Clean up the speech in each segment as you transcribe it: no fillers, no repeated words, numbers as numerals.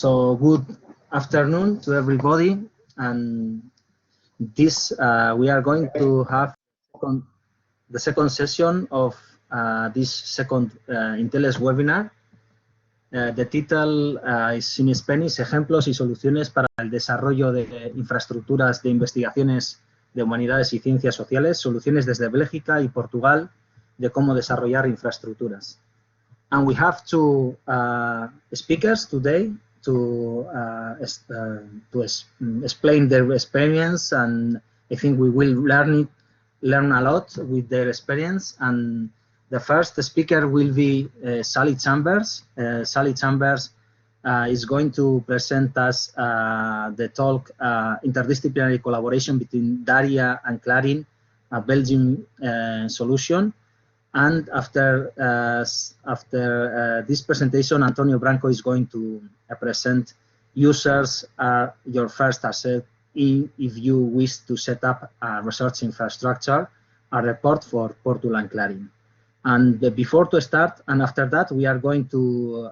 So good afternoon to everybody, and this we are going to have the second session of this second Inteles webinar. The title is in Spanish: Ejemplos y soluciones para el desarrollo de infraestructuras de investigaciones de humanidades y ciencias sociales, soluciones desde Bélgica y Portugal de cómo desarrollar infraestructuras. And we have two speakers today to explain their experience, and I think we will learn a lot with their experience. And the first speaker will be Sally Chambers. Sally Chambers is going to present us the talk Interdisciplinary Collaboration between DARIAH and CLARIN, a Belgian solution. And after this presentation, Antonio Branco is going to present users are your first asset if you wish to set up a research infrastructure, a report for Portugal and CLARIN. And before to start, and after that, they are going to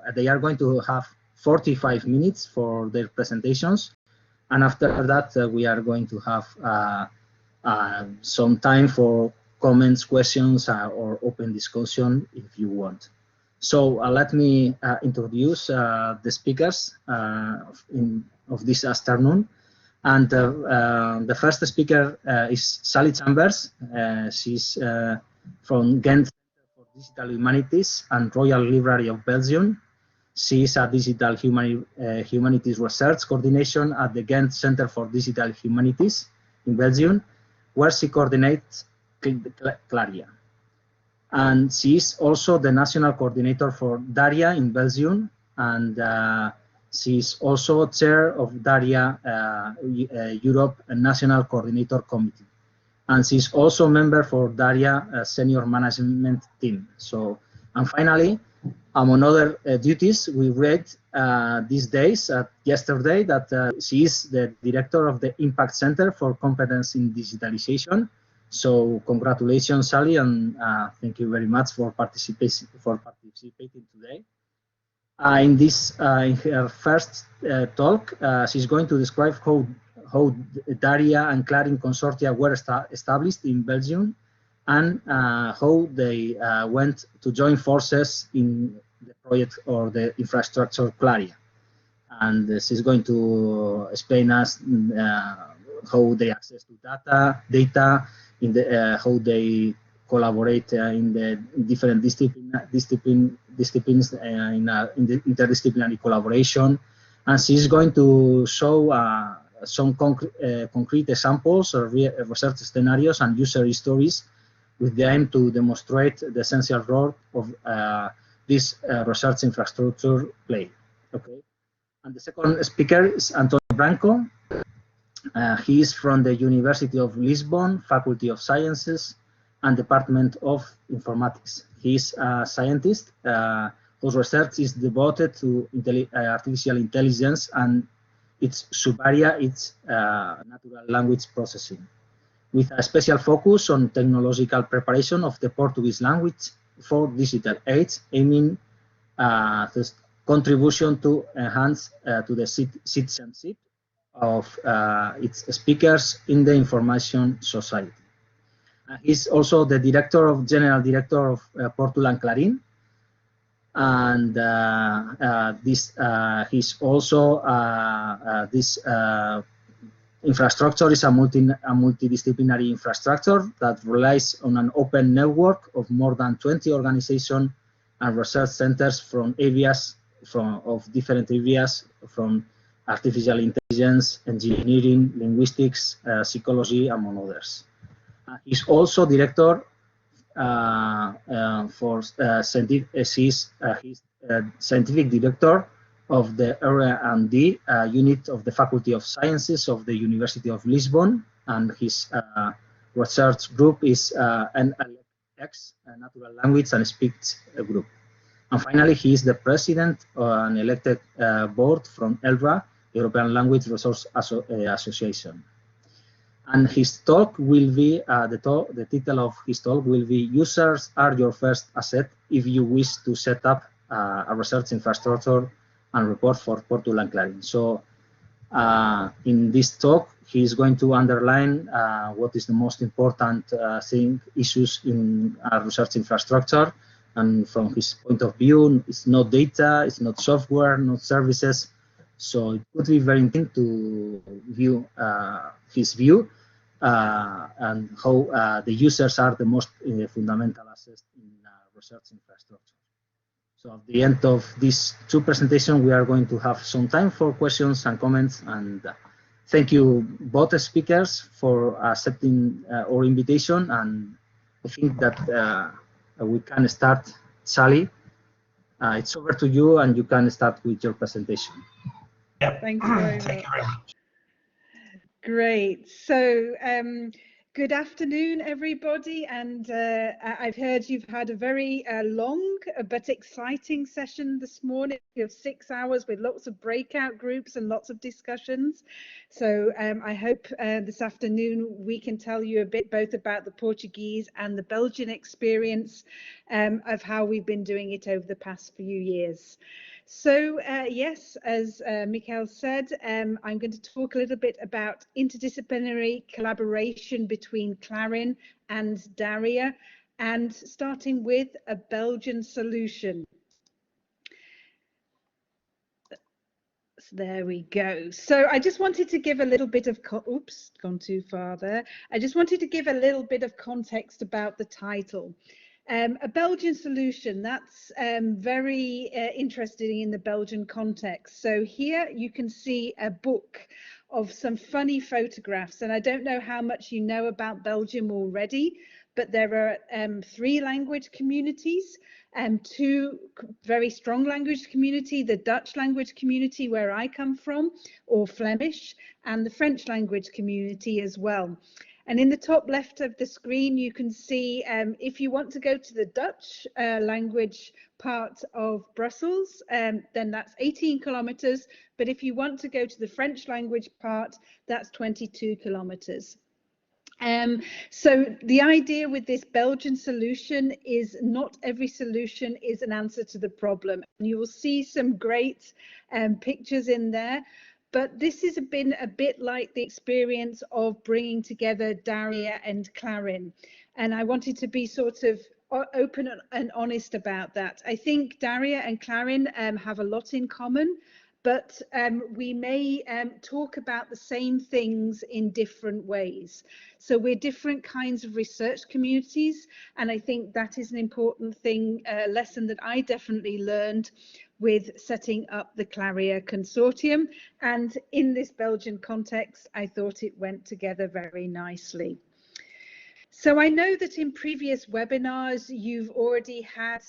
have 45 minutes for their presentations. And after that, we are going to have some time for comments, questions, or open discussion if you want. So let me introduce the speakers of this afternoon. And the first speaker is Sally Chambers. She's from Ghent Centre for Digital Humanities and Royal Library of Belgium. She is a Digital Humanities Research Coordinator at the Ghent Centre for Digital Humanities in Belgium, where she coordinates CLARIAH. And she is also the National Coordinator for DARIAH in Belgium, and she is also chair of DARIAH-EU National Coordinator Committee. And she is also member for DARIAH Senior Management Team. So, and finally, among other duties, we read these days, yesterday, that she is the director of the Impact Center for Competence in Digitalization. So congratulations, Sally, and thank you very much for participating today. In her first talk, she's going to describe how DARIAH and CLARIN consortia were established in Belgium, and how they went to join forces in the project or the infrastructure CLARIAH. And she's going to explain us how they access to data, in the how they collaborate in the different disciplines in the interdisciplinary collaboration. And she's going to show some concrete examples of research scenarios and user stories with the aim to demonstrate the essential role of this research infrastructure play. Okay. And the second speaker is Antonio Branco. He is from the University of Lisbon, Faculty of Sciences, and Department of Informatics. He is a scientist whose research is devoted to artificial intelligence and its sub-area, its natural language processing, with a special focus on technological preparation of the Portuguese language for digital age, aiming the contribution to enhance to the citizenship of its speakers in the information society. He's also the general director of Portugal and CLARIN, and he's also this infrastructure is a multidisciplinary infrastructure that relies on an open network of more than 20 organizations and research centers from different areas, from artificial intelligence, engineering, linguistics, psychology, among others. He's also director for scientific director of the R&D unit of the Faculty of Sciences of the University of Lisbon, and his research group is NLX, Natural Language and Speech Group. And finally, he is the president of an elected board from ELRA, European Language Resource Association. And his talk will be, the title of his talk will be Users are your first asset if you wish to set up a research infrastructure, and report for Portugal and CLARIN. So in this talk, he is going to underline what is the most important issues in our research infrastructure. And from his point of view, it's not data, it's not software, not services. So it would be very interesting to view his view and how the users are the most fundamental assets in research infrastructure. So at the end of these two presentations, we are going to have some time for questions and comments. And thank you both speakers for accepting our invitation. And I think that we can start. Sally, it's over to you, and you can start with your presentation. Yep. Thanks very much. Thank you very much. Great. So good afternoon, everybody. And I've heard you've had a very long but exciting session this morning of 6 hours with lots of breakout groups and lots of discussions. So I hope this afternoon we can tell you a bit both about the Portuguese and the Belgian experience of how we've been doing it over the past few years. So yes, as Michael said, I'm going to talk a little bit about interdisciplinary collaboration between CLARIN and DARIAH, and starting with a Belgian solution. So there we go. So I just wanted to give a little bit of, oops, gone too far there. I just wanted to give a little bit of context about the title. A Belgian solution, that's very interesting in the Belgian context. So here you can see a book of some funny photographs, and I don't know how much you know about Belgium already, but there are 3 language communities and 2 very strong language community, the Dutch language community where I come from, or Flemish, and the French language community as well. And in the top left of the screen, you can see if you want to go to the Dutch language part of Brussels, then that's 18 kilometers. But if you want to go to the French language part, that's 22 kilometers. So the idea with this Belgian solution is not every solution is an answer to the problem. And you will see some great pictures in there. But this has been a bit like the experience of bringing together DARIAH and CLARIN. And I wanted to be sort of open and honest about that. I think DARIAH and CLARIN have a lot in common, but we may talk about the same things in different ways. So we're different kinds of research communities. And I think that is an important thing, a lesson that I definitely learned with setting up the CLARIAH consortium. And in this Belgian context, I thought it went together very nicely. So I know that in previous webinars, you've already had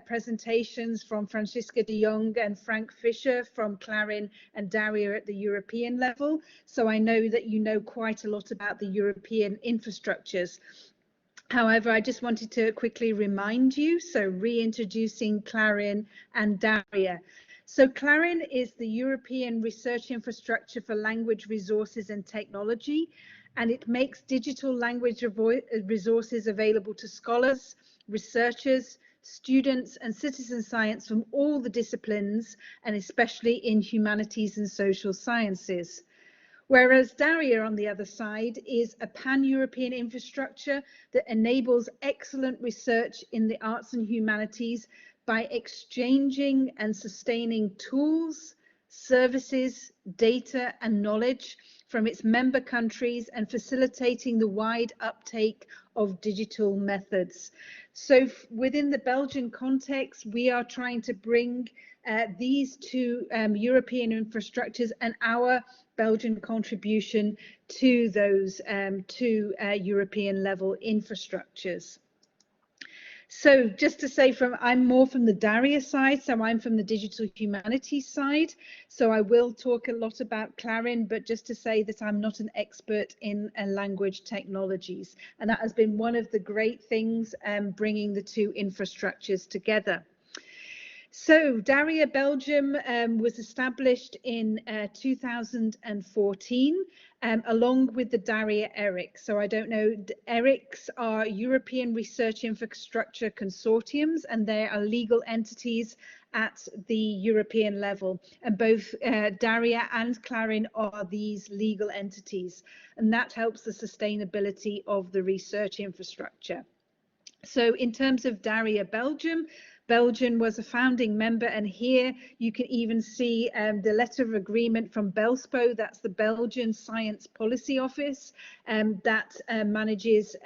presentations from Francisca de Jong and Frank Fischer from CLARIN and DARIAH at the European level. So I know that you know quite a lot about the European infrastructures. However, I just wanted to quickly remind you, so reintroducing CLARIN and DARIAH. So CLARIN is the European Research Infrastructure for Language Resources and Technology, and it makes digital language resources available to scholars, researchers, students and citizen science from all the disciplines, and especially in humanities and social sciences. Whereas DARIAH, on the other side, is a pan-European infrastructure that enables excellent research in the arts and humanities by exchanging and sustaining tools, services, data and knowledge from its member countries and facilitating the wide uptake of digital methods. So within the Belgian context, we are trying to bring these two European infrastructures and our Belgian contribution to those two European level infrastructures. So just to say, I'm more from the DARIAH side, so I'm from the digital humanities side. So I will talk a lot about CLARIN, but just to say that I'm not an expert in language technologies. And that has been one of the great things bringing the two infrastructures together. So DARIAH Belgium was established in 2014 along with the DARIAH ERIC. So I don't know, ERICs are European Research Infrastructure Consortiums, and they are legal entities at the European level. And both DARIAH and CLARIN are these legal entities, and that helps the sustainability of the research infrastructure. So in terms of DARIAH Belgium, Belgium was a founding member, and here you can even see the letter of agreement from BELSPO, that's the Belgian Science Policy Office, that manages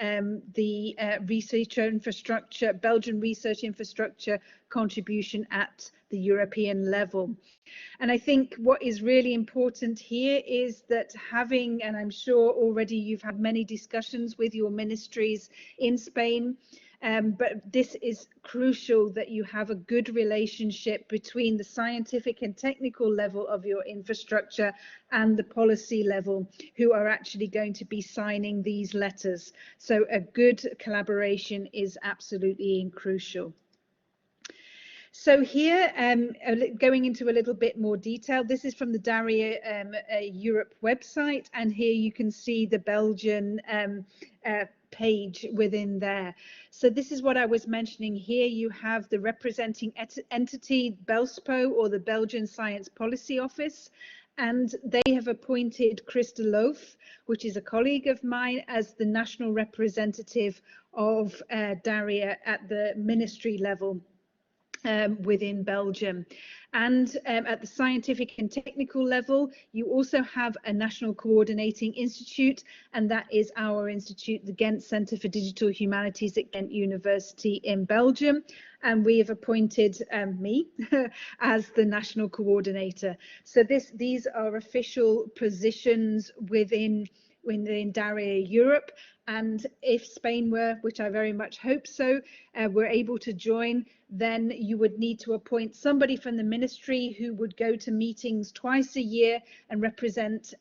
the research infrastructure, Belgian research infrastructure contribution at the European level. And I think what is really important here is that having, and I'm sure already you've had many discussions with your ministries in Spain, but this is crucial that you have a good relationship between the scientific and technical level of your infrastructure and the policy level, who are actually going to be signing these letters. So a good collaboration is absolutely crucial. So here, going into a little bit more detail, this is from the DARIAH Europe website, and here you can see the Belgian page within there. So this is what I was mentioning here. You have the representing entity, BELSPO, or the Belgian Science Policy Office, and they have appointed Christa Loof, which is a colleague of mine, as the national representative of DARIAH at the ministry level within Belgium. And at the scientific and technical level, you also have a national coordinating institute, and that is our institute, the Ghent Centre for Digital Humanities at Ghent University in Belgium. And we have appointed me as the national coordinator. So these are official positions within DARIAH Europe, and if Spain were, which I very much hope so, were able to join, then you would need to appoint somebody from the ministry who would go to meetings twice a year and represent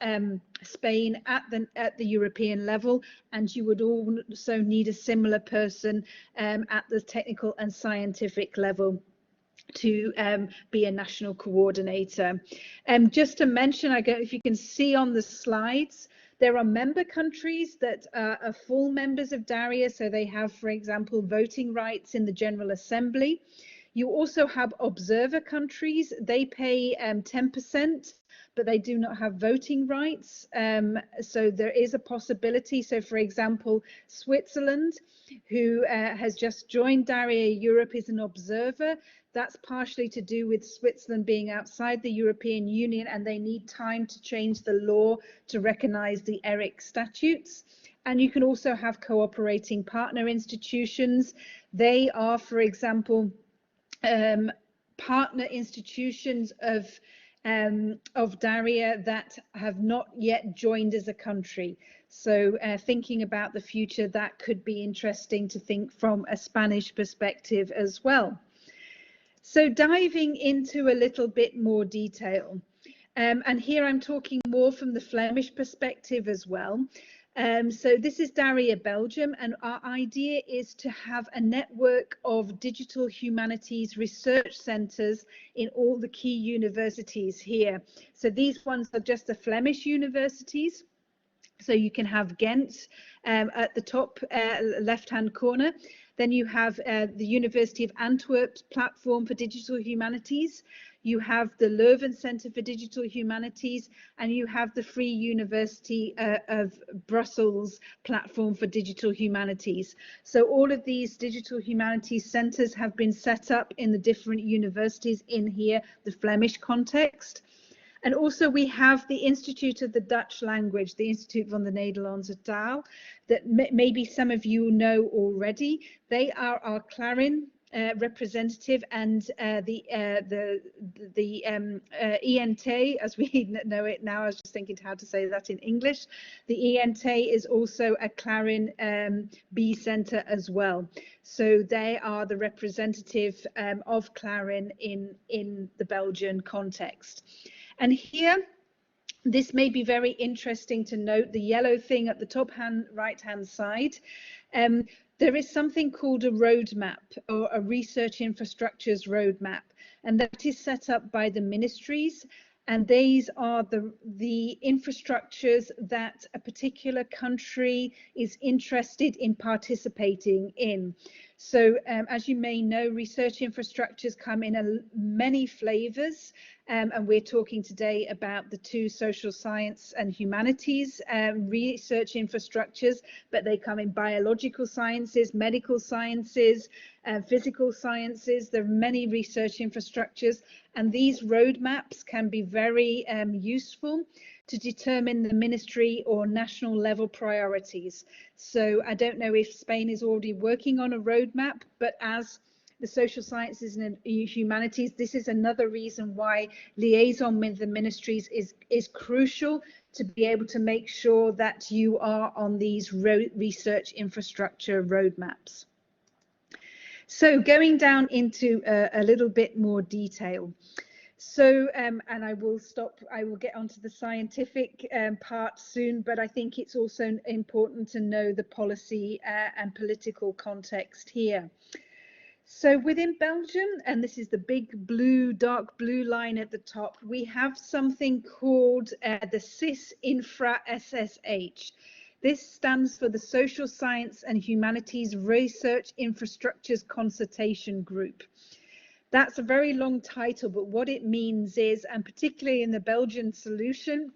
Spain at the European level, and you would also need a similar person at the technical and scientific level to be a national coordinator. Just to mention, if you can see on the slides, there are member countries that are full members of DARIAH, so they have, for example, voting rights in the General Assembly. You also have observer countries. They pay 10%, but they do not have voting rights. So there is a possibility. So, for example, Switzerland, who has just joined DARIAH Europe, is an observer. That's partially to do with Switzerland being outside the European Union, and they need time to change the law to recognize the ERIC statutes. And you can also have cooperating partner institutions. They are, for example, partner institutions of DARIAH that have not yet joined as a country. So thinking about the future, that could be interesting to think from a Spanish perspective as well. So diving into a little bit more detail, and here I'm talking more from the Flemish perspective as well. So this is DARIAH Belgium, and our idea is to have a network of digital humanities research centres in all the key universities here. So these ones are just the Flemish universities. So you can have Ghent at the top left-hand corner. Then you have the University of Antwerp's platform for digital humanities. You have the Leuven Centre for Digital Humanities, and you have the Free University of Brussels platform for digital humanities. So all of these digital humanities centres have been set up in the different universities in here, the Flemish context. And also we have the Institute of the Dutch Language, the Instituut van de Nederlandse Taal, that maybe some of you know already. They are our CLARIN representative, and the ENT, as we know it now. I was just thinking how to say that in English. The ENT is also a CLARIN B Centre as well. So they are the representative of CLARIN in the Belgian context. And here, this may be very interesting to note, the yellow thing at the top right-hand side. There is something called a roadmap, or a research infrastructures roadmap. and that is set up by the ministries. And these are the infrastructures that a particular country is interested in participating in. So as you may know, research infrastructures come in many flavors. And we're talking today about the two social science and humanities research infrastructures, but they come in biological sciences, medical sciences, physical sciences. There are many research infrastructures, and these roadmaps can be very useful to determine the ministry or national level priorities. So I don't know if Spain is already working on a roadmap, but as the social sciences and humanities, this is another reason why liaison with the ministries is crucial, to be able to make sure that you are on these research infrastructure roadmaps. So going down into a little bit more detail. So, and I will get onto the scientific part soon, but I think it's also important to know the policy and political context here. So within Belgium, and this is the big blue, dark blue line at the top, we have something called the SIS Infra SSH. This stands for the Social Science and Humanities Research Infrastructures Consultation Group. That's a very long title, but what it means is, and particularly in the Belgian Solution,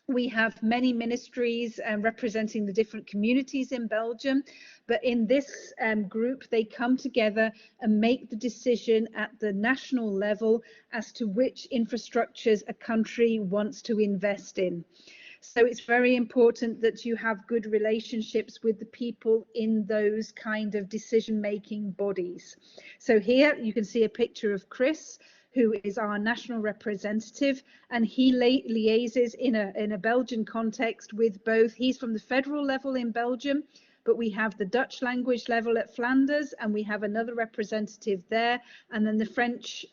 we have many ministries representing the different communities in Belgium, but in this group, they come together and make the decision at the national level as to which infrastructures a country wants to invest in. So it's very important that you have good relationships with the people in those kind of decision-making bodies. So here you can see a picture of Chris, who is our national representative, and he liaises in a Belgian context with both. He's from the federal level in Belgium, but we have the Dutch language level at Flanders, and we have another representative there, and then the French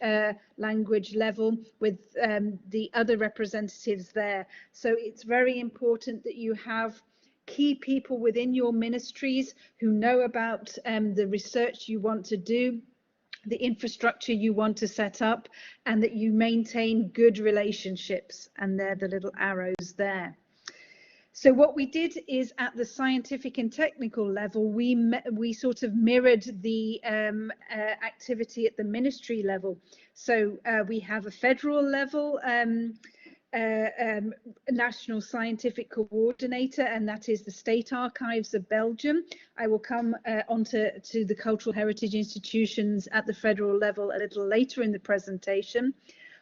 language level with the other representatives there. So it's very important that you have key people within your ministries who know about the research you want to do, the infrastructure you want to set up, and that you maintain good relationships. And they're the little arrows there. So what we did is, at the scientific and technical level, we sort of mirrored the activity at the ministry level. So we have a federal level National Scientific Coordinator, and that is the State Archives of Belgium. I will come onto the cultural heritage institutions at the federal level a little later in the presentation.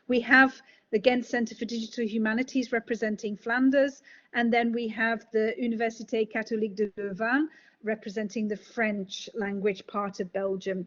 We have the Ghent Centre for Digital Humanities representing Flanders, and then we have the Université Catholique de Louvain representing the French language part of Belgium.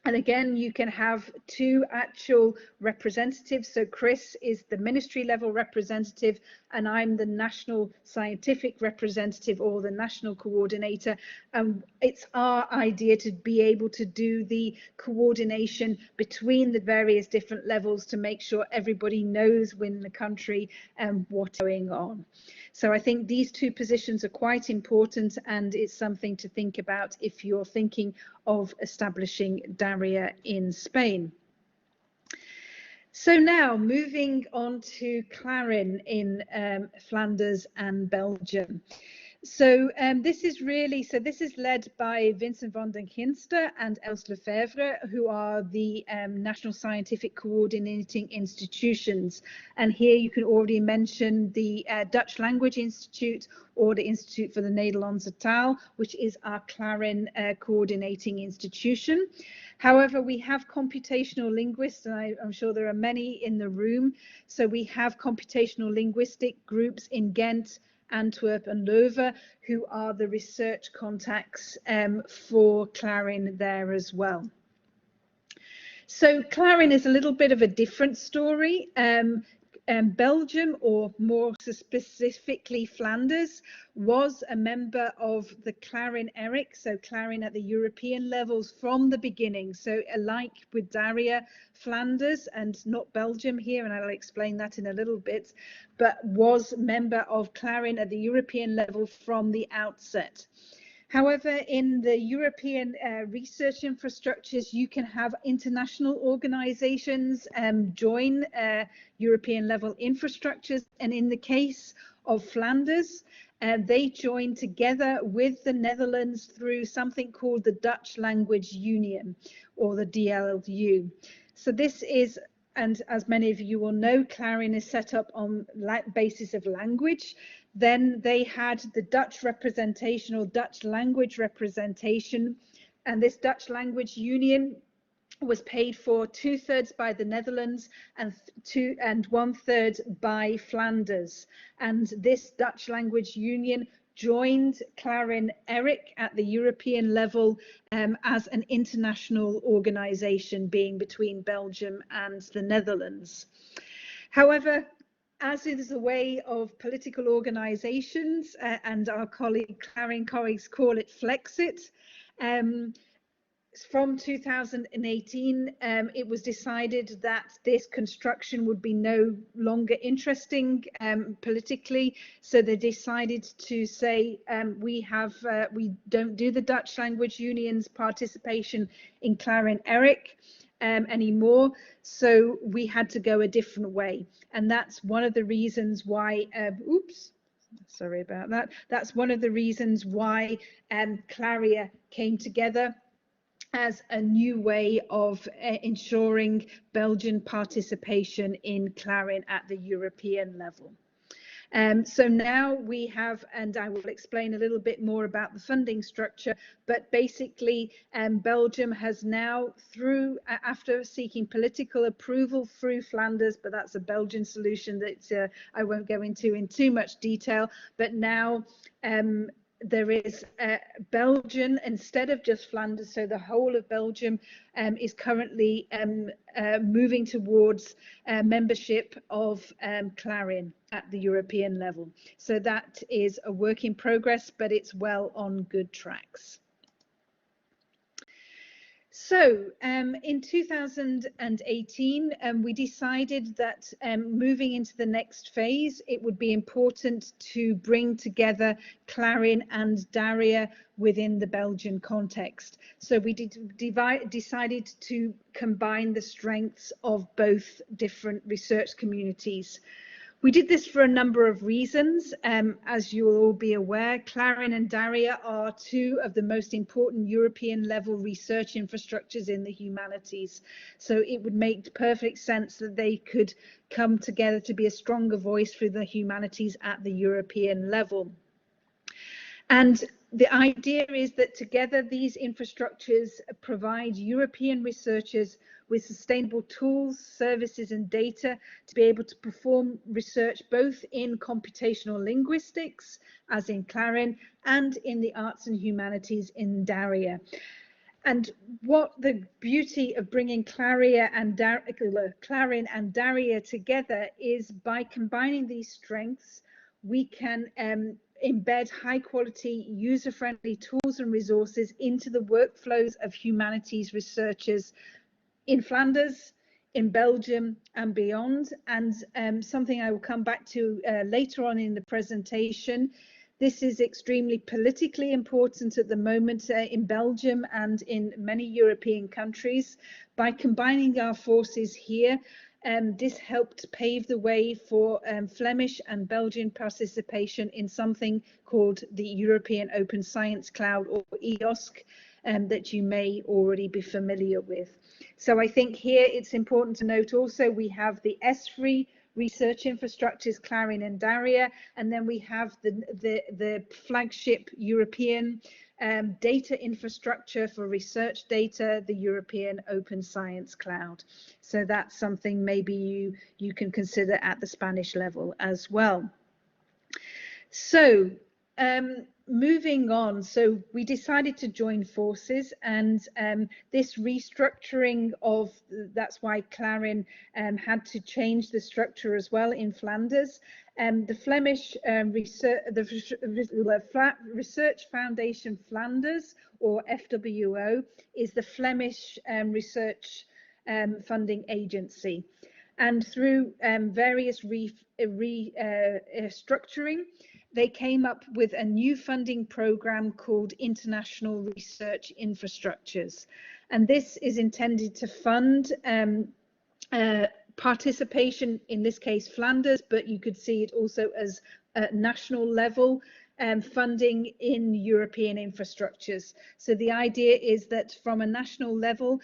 And again, you can have two actual representatives. So Chris is the ministry level representative, and I'm the national scientific representative or the national coordinator. And it's our idea to be able to do the coordination between the various different levels to make sure everybody knows within the country what's going on. So I think these two positions are quite important, and it's something to think about if you're thinking of establishing DARIAH in Spain. So now moving on to CLARIN in Flanders and Belgium. So this is led by Vincent van den Ginster and Els Lefebvre, who are the National Scientific Coordinating Institutions. And here you can already mention the Dutch Language Institute or the Institute for the Nederlandse Taal, which is our CLARIN coordinating institution. However, we have computational linguists, and I'm sure there are many in the room. So we have computational linguistic groups in Ghent, Antwerp and Leuven, who are the research contacts for CLARIN there as well. So CLARIN is a little bit of a different story. Belgium, or more specifically Flanders, was a member of the CLARIN-ERIC, so CLARIN at the European levels from the beginning. So alike with DARIAH, Flanders, and not Belgium here, and I'll explain that in a little bit, but was member of CLARIN at the European level from the outset. However, in the European research infrastructures, you can have international organizations join European level infrastructures. And in the case of Flanders, they joined together with the Netherlands through something called the Dutch Language Union, or the DLU. So this is, and as many of you will know, CLARIN is set up on basis of language. Then they had the Dutch representation, or Dutch language representation, and this Dutch Language Union was paid for 2/3 by the Netherlands and 1/3 by Flanders. And this Dutch Language Union joined CLARIN-ERIC at the European level as an international organization, being between Belgium and the Netherlands. However, as is the way of political organizations, and our CLARIN colleagues call it Flexit, from 2018, it was decided that this construction would be no longer interesting politically. So they decided to say we don't do the Dutch Language Union's participation in CLARIN-ERIC anymore. So we had to go a different way, and that's one of the reasons why. Sorry about that. That's one of the reasons why CLARIAH came together as a new way of ensuring Belgian participation in CLARIN at the European level. So now we have, and I will explain a little bit more about the funding structure, but basically Belgium has now, after seeking political approval through Flanders, but that's a Belgian solution that I won't go into in too much detail, but now there is Belgium instead of just Flanders, so the whole of Belgium is currently moving towards membership of CLARIN at the European level. So that is a work in progress, but it's well on good tracks. So in 2018, we decided that moving into the next phase, it would be important to bring together CLARIN and DARIAH within the Belgian context. So we decided to combine the strengths of both different research communities. We did this for a number of reasons. As you will all be aware, CLARIN and DARIAH are two of the most important European level research infrastructures in the humanities. So it would make perfect sense that they could come together to be a stronger voice for the humanities at the European level. And the idea is that together these infrastructures provide European researchers with sustainable tools, services and data to be able to perform research both in computational linguistics, as in CLARIN, and in the arts and humanities in DARIAH. And what the beauty of bringing CLARIN and DARIAH together is by combining these strengths, we can embed high quality, user-friendly tools and resources into the workflows of humanities researchers in Flanders, in Belgium and beyond. And something I will come back to later on in the presentation. This is extremely politically important at the moment in Belgium and in many European countries. By combining our forces here, this helped pave the way for Flemish and Belgian participation in something called the European Open Science Cloud, or EOSC, that you may already be familiar with. So I think here it's important to note also we have the S3 research infrastructures, CLARIN and DARIAH, and then we have the flagship European data infrastructure for research data, the European Open Science Cloud. So that's something maybe you can consider at the Spanish level as well. So moving on, so we decided to join forces, and this restructuring of, that's why CLARIN had to change the structure as well in Flanders. The Flemish Research Foundation Flanders, or FWO, is the Flemish research funding agency. And through various restructuring, they came up with a new funding program called International Research Infrastructures. And this is intended to fund participation, in this case Flanders, but you could see it also as national level funding in European infrastructures. So the idea is that from a national level,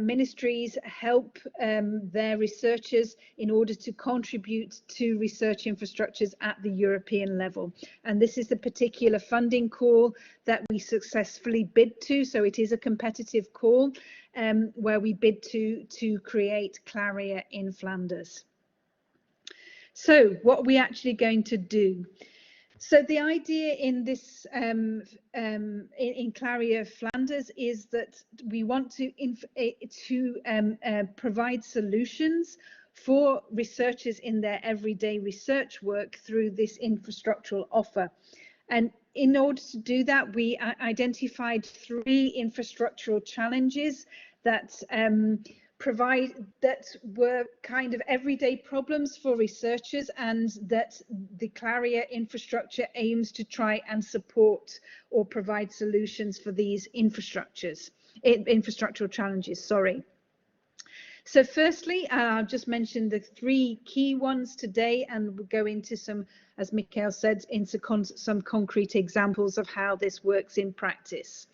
ministries help their researchers in order to contribute to research infrastructures at the European level. And this is the particular funding call that we successfully bid to. So it is a competitive call where we bid to create CLARIAH in Flanders. So what are we actually going to do? So the idea in this in CLARIAH Flanders is that we want to provide solutions for researchers in their everyday research work through this infrastructural offer. And in order to do that, we identified 3 infrastructural challenges that that were kind of everyday problems for researchers, and that the CLARIAH infrastructure aims to try and support or provide solutions for these infrastructural challenges, sorry. So firstly, I'll just mention the 3 key ones today, and we'll go into some, as Mikhail said, into some concrete examples of how this works in practice.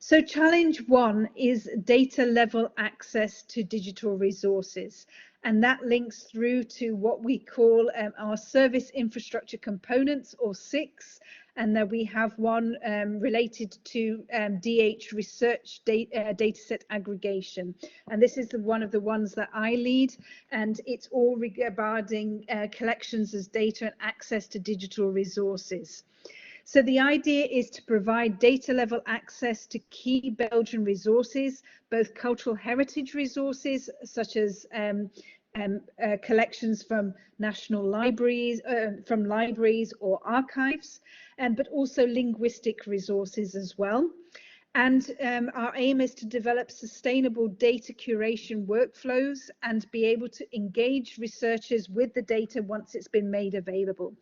So challenge 1 is data level access to digital resources, and that links through to what we call our service infrastructure components, or SICs, and then we have one related to DH research dataset aggregation, and this is one of the ones that I lead, and it's all regarding collections as data and access to digital resources. So the idea is to provide data level access to key Belgian resources, both cultural heritage resources, such as collections from national libraries, or archives, but also linguistic resources as well. And our aim is to develop sustainable data curation workflows and be able to engage researchers with the data once it's been made available.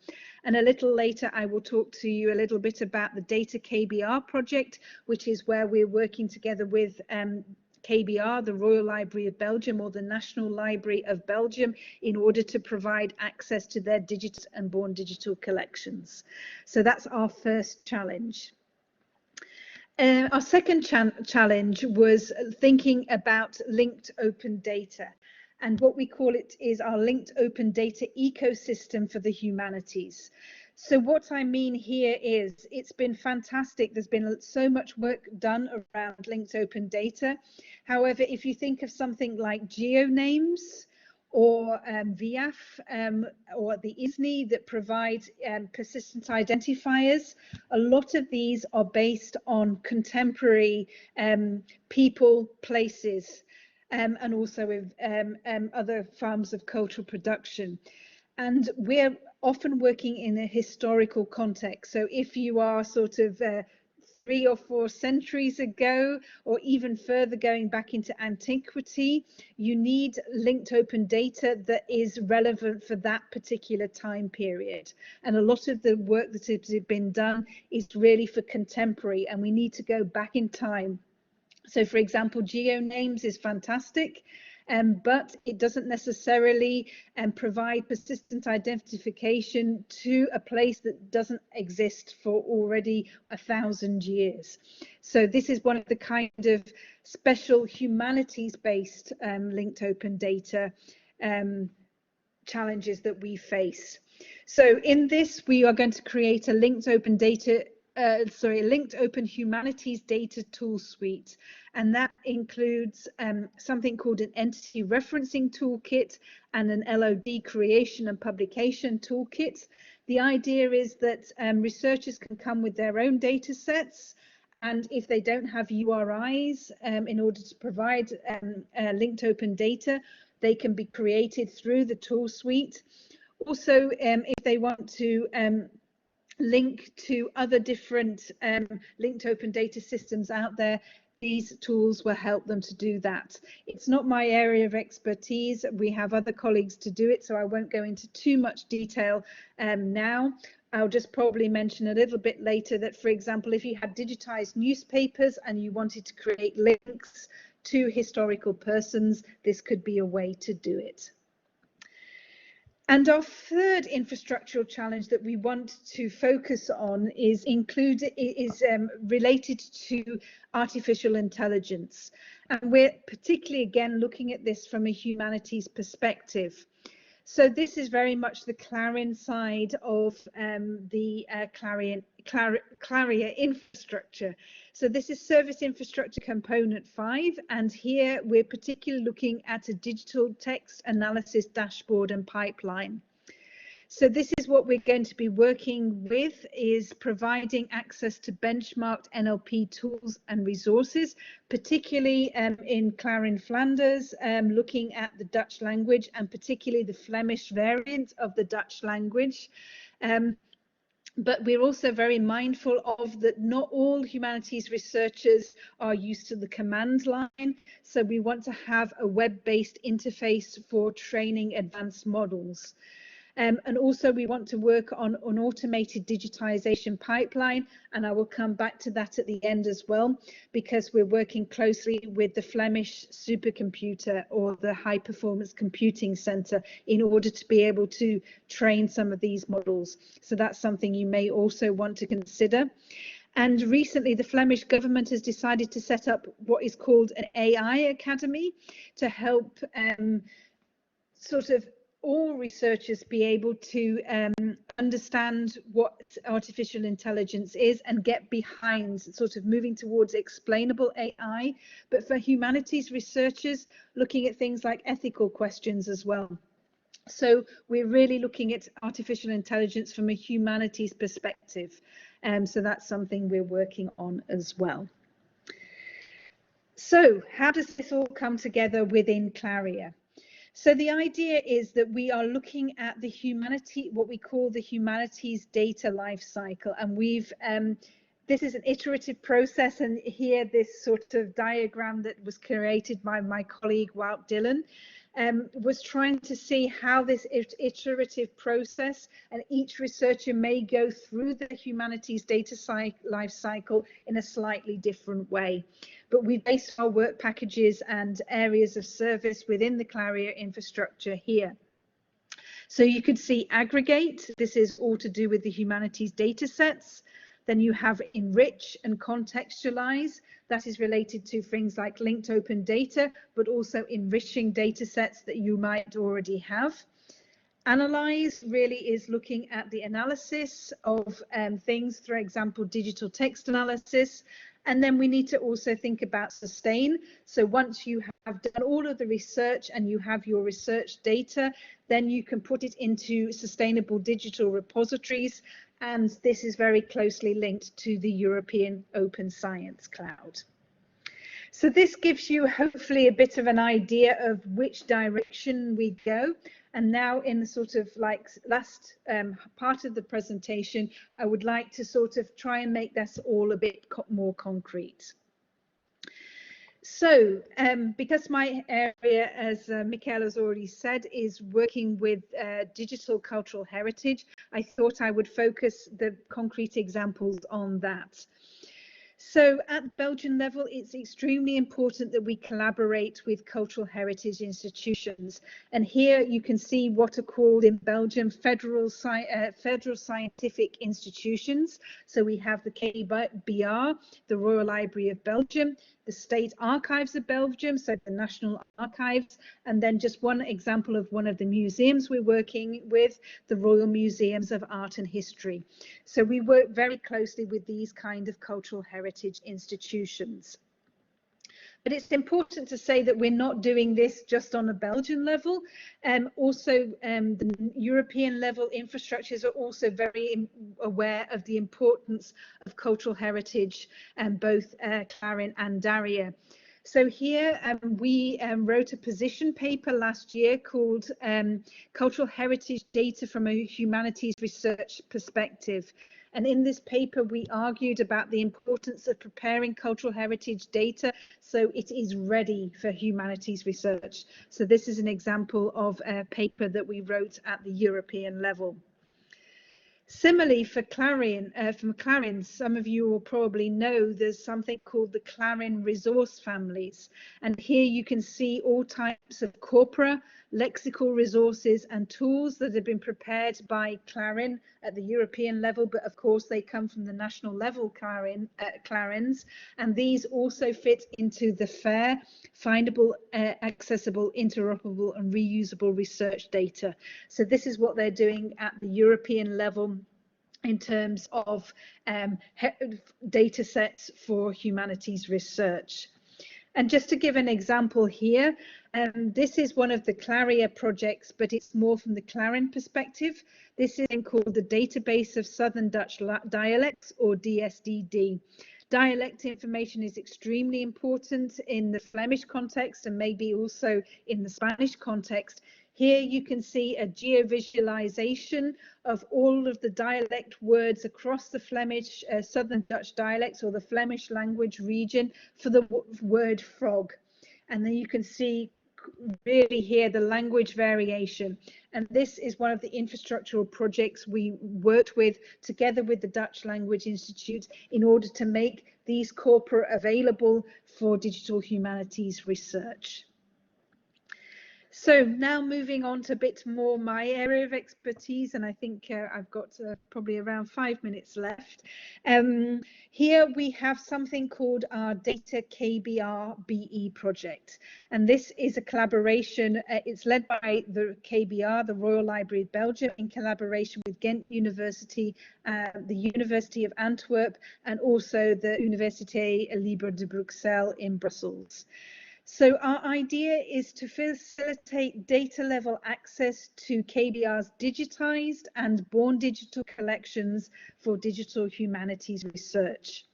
And a little later, I will talk to you a little bit about the DATA-KBR project, which is where we're working together with KBR, the Royal Library of Belgium, or the National Library of Belgium, in order to provide access to their digital and born digital collections. So that's our first challenge. Our second challenge was thinking about linked open data, and what we call it is our linked open data ecosystem for the humanities. So what I mean here is it's been fantastic. There's been so much work done around linked open data. However, if you think of something like geonames, or VIAF, or the ISNI that provides persistent identifiers, a lot of these are based on contemporary people, places, and also with other forms of cultural production. And we're often working in a historical context. So if you are sort of 3 or 4 centuries ago, or even further going back into antiquity, you need linked open data that is relevant for that particular time period. And a lot of the work that has been done is really for contemporary, and we need to go back in time. So for example, geonames is fantastic, but it doesn't necessarily provide persistent identification to a place that doesn't exist for already 1,000 years. So this is one of the kind of special humanities-based linked open data challenges that we face. So in this, we are going to create a linked open data linked open humanities data tool suite, and that includes something called an entity referencing toolkit and an LOD creation and publication toolkit. The idea is that researchers can come with their own data sets, and if they don't have URIs in order to provide linked open data, they can be created through the tool suite. Also, if they want to link to other different linked open data systems out there, these tools will help them to do that. It's not my area of expertise. We have other colleagues to do it, so I won't go into too much detail now. I'll just probably mention a little bit later that, for example, if you had digitized newspapers and you wanted to create links to historical persons, this could be a way to do it. And our third infrastructural challenge that we want to focus on is related to artificial intelligence. And we're particularly, again, looking at this from a humanities perspective. So this is very much the CLARIN side of the CLARIAH infrastructure. So this is Service Infrastructure Component 5, and here we're particularly looking at a digital text analysis dashboard and pipeline. So this is what we're going to be working with, is providing access to benchmarked NLP tools and resources, particularly in CLARIN Flanders, looking at the Dutch language and particularly the Flemish variant of the Dutch language. But we're also very mindful of that not all humanities researchers are used to the command line. So we want to have a web-based interface for training advanced models. And also we want to work on an automated digitization pipeline, and I will come back to that at the end as well, because we're working closely with the Flemish supercomputer or the high performance computing center in order to be able to train some of these models. So that's something you may also want to consider. And recently the Flemish government has decided to set up what is called an AI Academy to help sort of all researchers be able to understand what artificial intelligence is and get behind sort of moving towards explainable AI, but for humanities researchers looking at things like ethical questions as well. So we're really looking at artificial intelligence from a humanities perspective. So that's something we're working on as well. So how does this all come together within CLARIAH? So the idea is that we are looking at what we call the Humanities Data Lifecycle, and this is an iterative process, and here this sort of diagram that was created by my colleague Wout Dillon was trying to see how this iterative process, and each researcher may go through the humanities data life cycle in a slightly different way. But we base our work packages and areas of service within the CLARIAH infrastructure here. So you could see aggregate. This is all to do with the humanities data sets. Then you have enrich and contextualize. That is related to things like linked open data, but also enriching data sets that you might already have. Analyze really is looking at the analysis of things, for example, digital text analysis. And then we need to also think about sustain. So once you have done all of the research and you have your research data, then you can put it into sustainable digital repositories. And this is very closely linked to the European Open Science Cloud. So this gives you hopefully a bit of an idea of which direction we go. And now in the sort of like last part of the presentation, I would like to sort of try and make this all a bit more concrete. So because my area, as Michael has already said, is working with digital cultural heritage, I thought I would focus the concrete examples on that. So at Belgian level, it's extremely important that we collaborate with cultural heritage institutions. And here you can see what are called in Belgium federal scientific institutions. So we have the KBR, the Royal Library of Belgium, the State Archives of Belgium, so the National Archives, and then just one example of one of the museums we're working with, the Royal Museums of Art and History. So we work very closely with these kind of cultural heritage institutions. But it's important to say that we're not doing this just on a Belgian level. Also, the European level infrastructures are also very aware of the importance of cultural heritage, both CLARIN and DARIAH. So here we wrote a position paper last year called Cultural Heritage Data from a Humanities Research Perspective. And in this paper, we argued about the importance of preparing cultural heritage data so it is ready for humanities research. So this is an example of a paper that we wrote at the European level. Similarly, for CLARIN, from CLARIN, some of you will probably know there's something called the CLARIN resource families. And here you can see all types of corpora, lexical resources and tools that have been prepared by CLARIN at the European level, but of course they come from the national level CLARINs. And these also fit into the FAIR, findable, accessible, interoperable and reusable research data. So this is what they're doing at the European level in terms of data sets for humanities research. And just to give an example here, this is one of the CLARIAH projects, but it's more from the CLARIN perspective. This is called the Database of Southern Dutch Dialects, or DSDD. Dialect information is extremely important in the Flemish context and maybe also in the Spanish context. Here you can see a geovisualization of all of the dialect words across the Flemish Southern Dutch dialects, or the Flemish language region, for the word frog. And then you can see really here the language variation. And this is one of the infrastructural projects we worked with together with the Dutch Language Institute in order to make these corpora available for digital humanities research. So now moving on to a bit more my area of expertise, and I think I've got probably around 5 minutes left. Here we have something called our DATA-KBR-BE project, and this is a collaboration. It's led by the KBR, the Royal Library of Belgium, in collaboration with Ghent University, the University of Antwerp, and also the Université Libre de Bruxelles in Brussels. So our idea is to facilitate data level access to KBR's digitized and born digital collections for digital humanities research.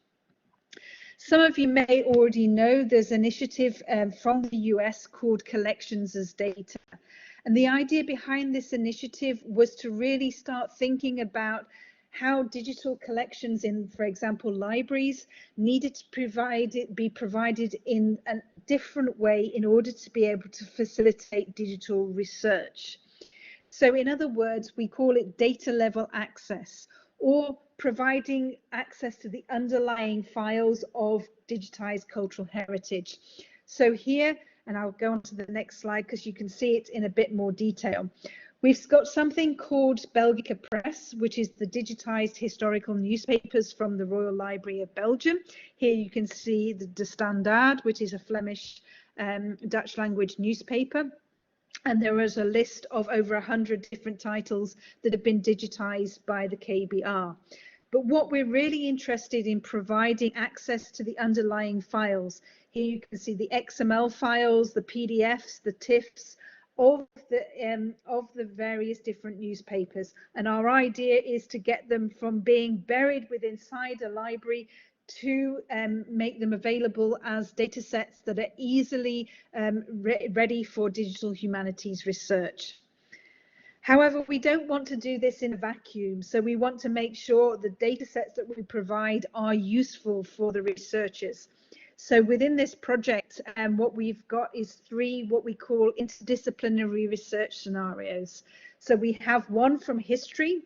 Some of you may already know there's an initiative from the US called Collections as Data. And the idea behind this initiative was to really start thinking about how digital collections in, for example, libraries needed to be provided in a different way in order to be able to facilitate digital research. So in other words, we call it data level access, or providing access to the underlying files of digitized cultural heritage. So here, and I'll go on to the next slide because you can see it in a bit more detail. We've got something called Belgica Press, which is the digitized historical newspapers from the Royal Library of Belgium. Here you can see the De Standaard, which is a Flemish Dutch language newspaper. And there is a list of over 100 different titles that have been digitized by the KBR. But what we're really interested in providing access to the underlying files. Here you can see the XML files, the PDFs, the TIFFs, of the various different newspapers, and our idea is to get them from being buried inside a library to make them available as data sets that are easily ready for digital humanities research. However, we don't want to do this in a vacuum, so we want to make sure the data sets that we provide are useful for the researchers. So within this project, what we've got is 3 what we call interdisciplinary research scenarios. So we have one from history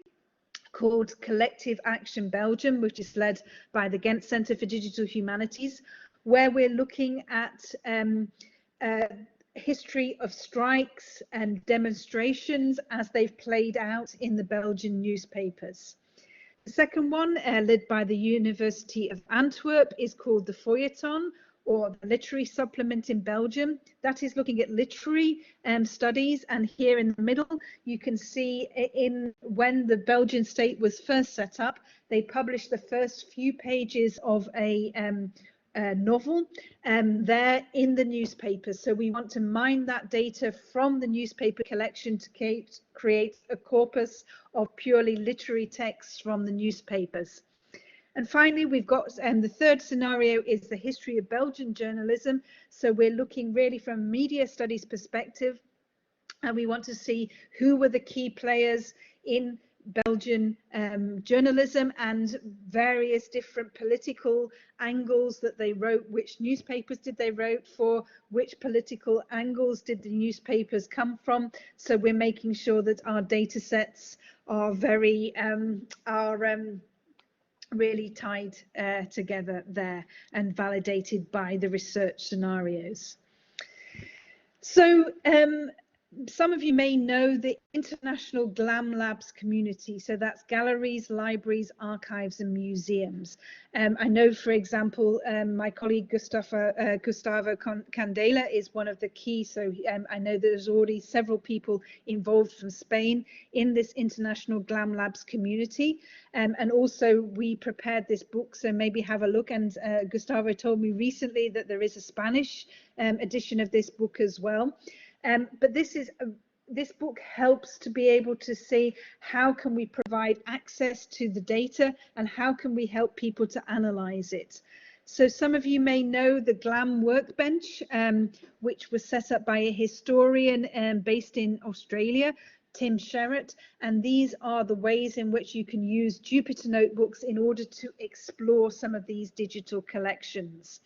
called Collective Action Belgium, which is led by the Ghent Centre for Digital Humanities, where we're looking at history of strikes and demonstrations as they've played out in the Belgian newspapers. The second one, led by the University of Antwerp, is called the Feuilleton, or the Literary Supplement in Belgium. That is looking at literary studies, and here in the middle you can see when the Belgian state was first set up, they published the first few pages of a novel there in the newspapers. So we want to mine that data from the newspaper collection to create a corpus of purely literary texts from the newspapers. And finally, we've got the third scenario is the history of Belgian journalism. So we're looking really from a media studies perspective, and we want to see who were the key players in Belgian journalism and various different political angles that they wrote. Which newspapers did they write for? Which political angles did the newspapers come from? So we're making sure that our data sets are very really tied together there and validated by the research scenarios. So some of you may know the International GLAM Labs community. So that's galleries, libraries, archives and museums. I know, for example, my colleague Gustavo Candela is one of the key. So I know there's already several people involved from Spain in this International GLAM Labs community. And also we prepared this book, so maybe have a look. And Gustavo told me recently that there is a Spanish edition of this book as well. But this book helps to be able to see how can we provide access to the data and how can we help people to analyze it. So some of you may know the GLAM Workbench, which was set up by a historian based in Australia, Tim Sherratt, and these are the ways in which you can use Jupyter notebooks in order to explore some of these digital collections.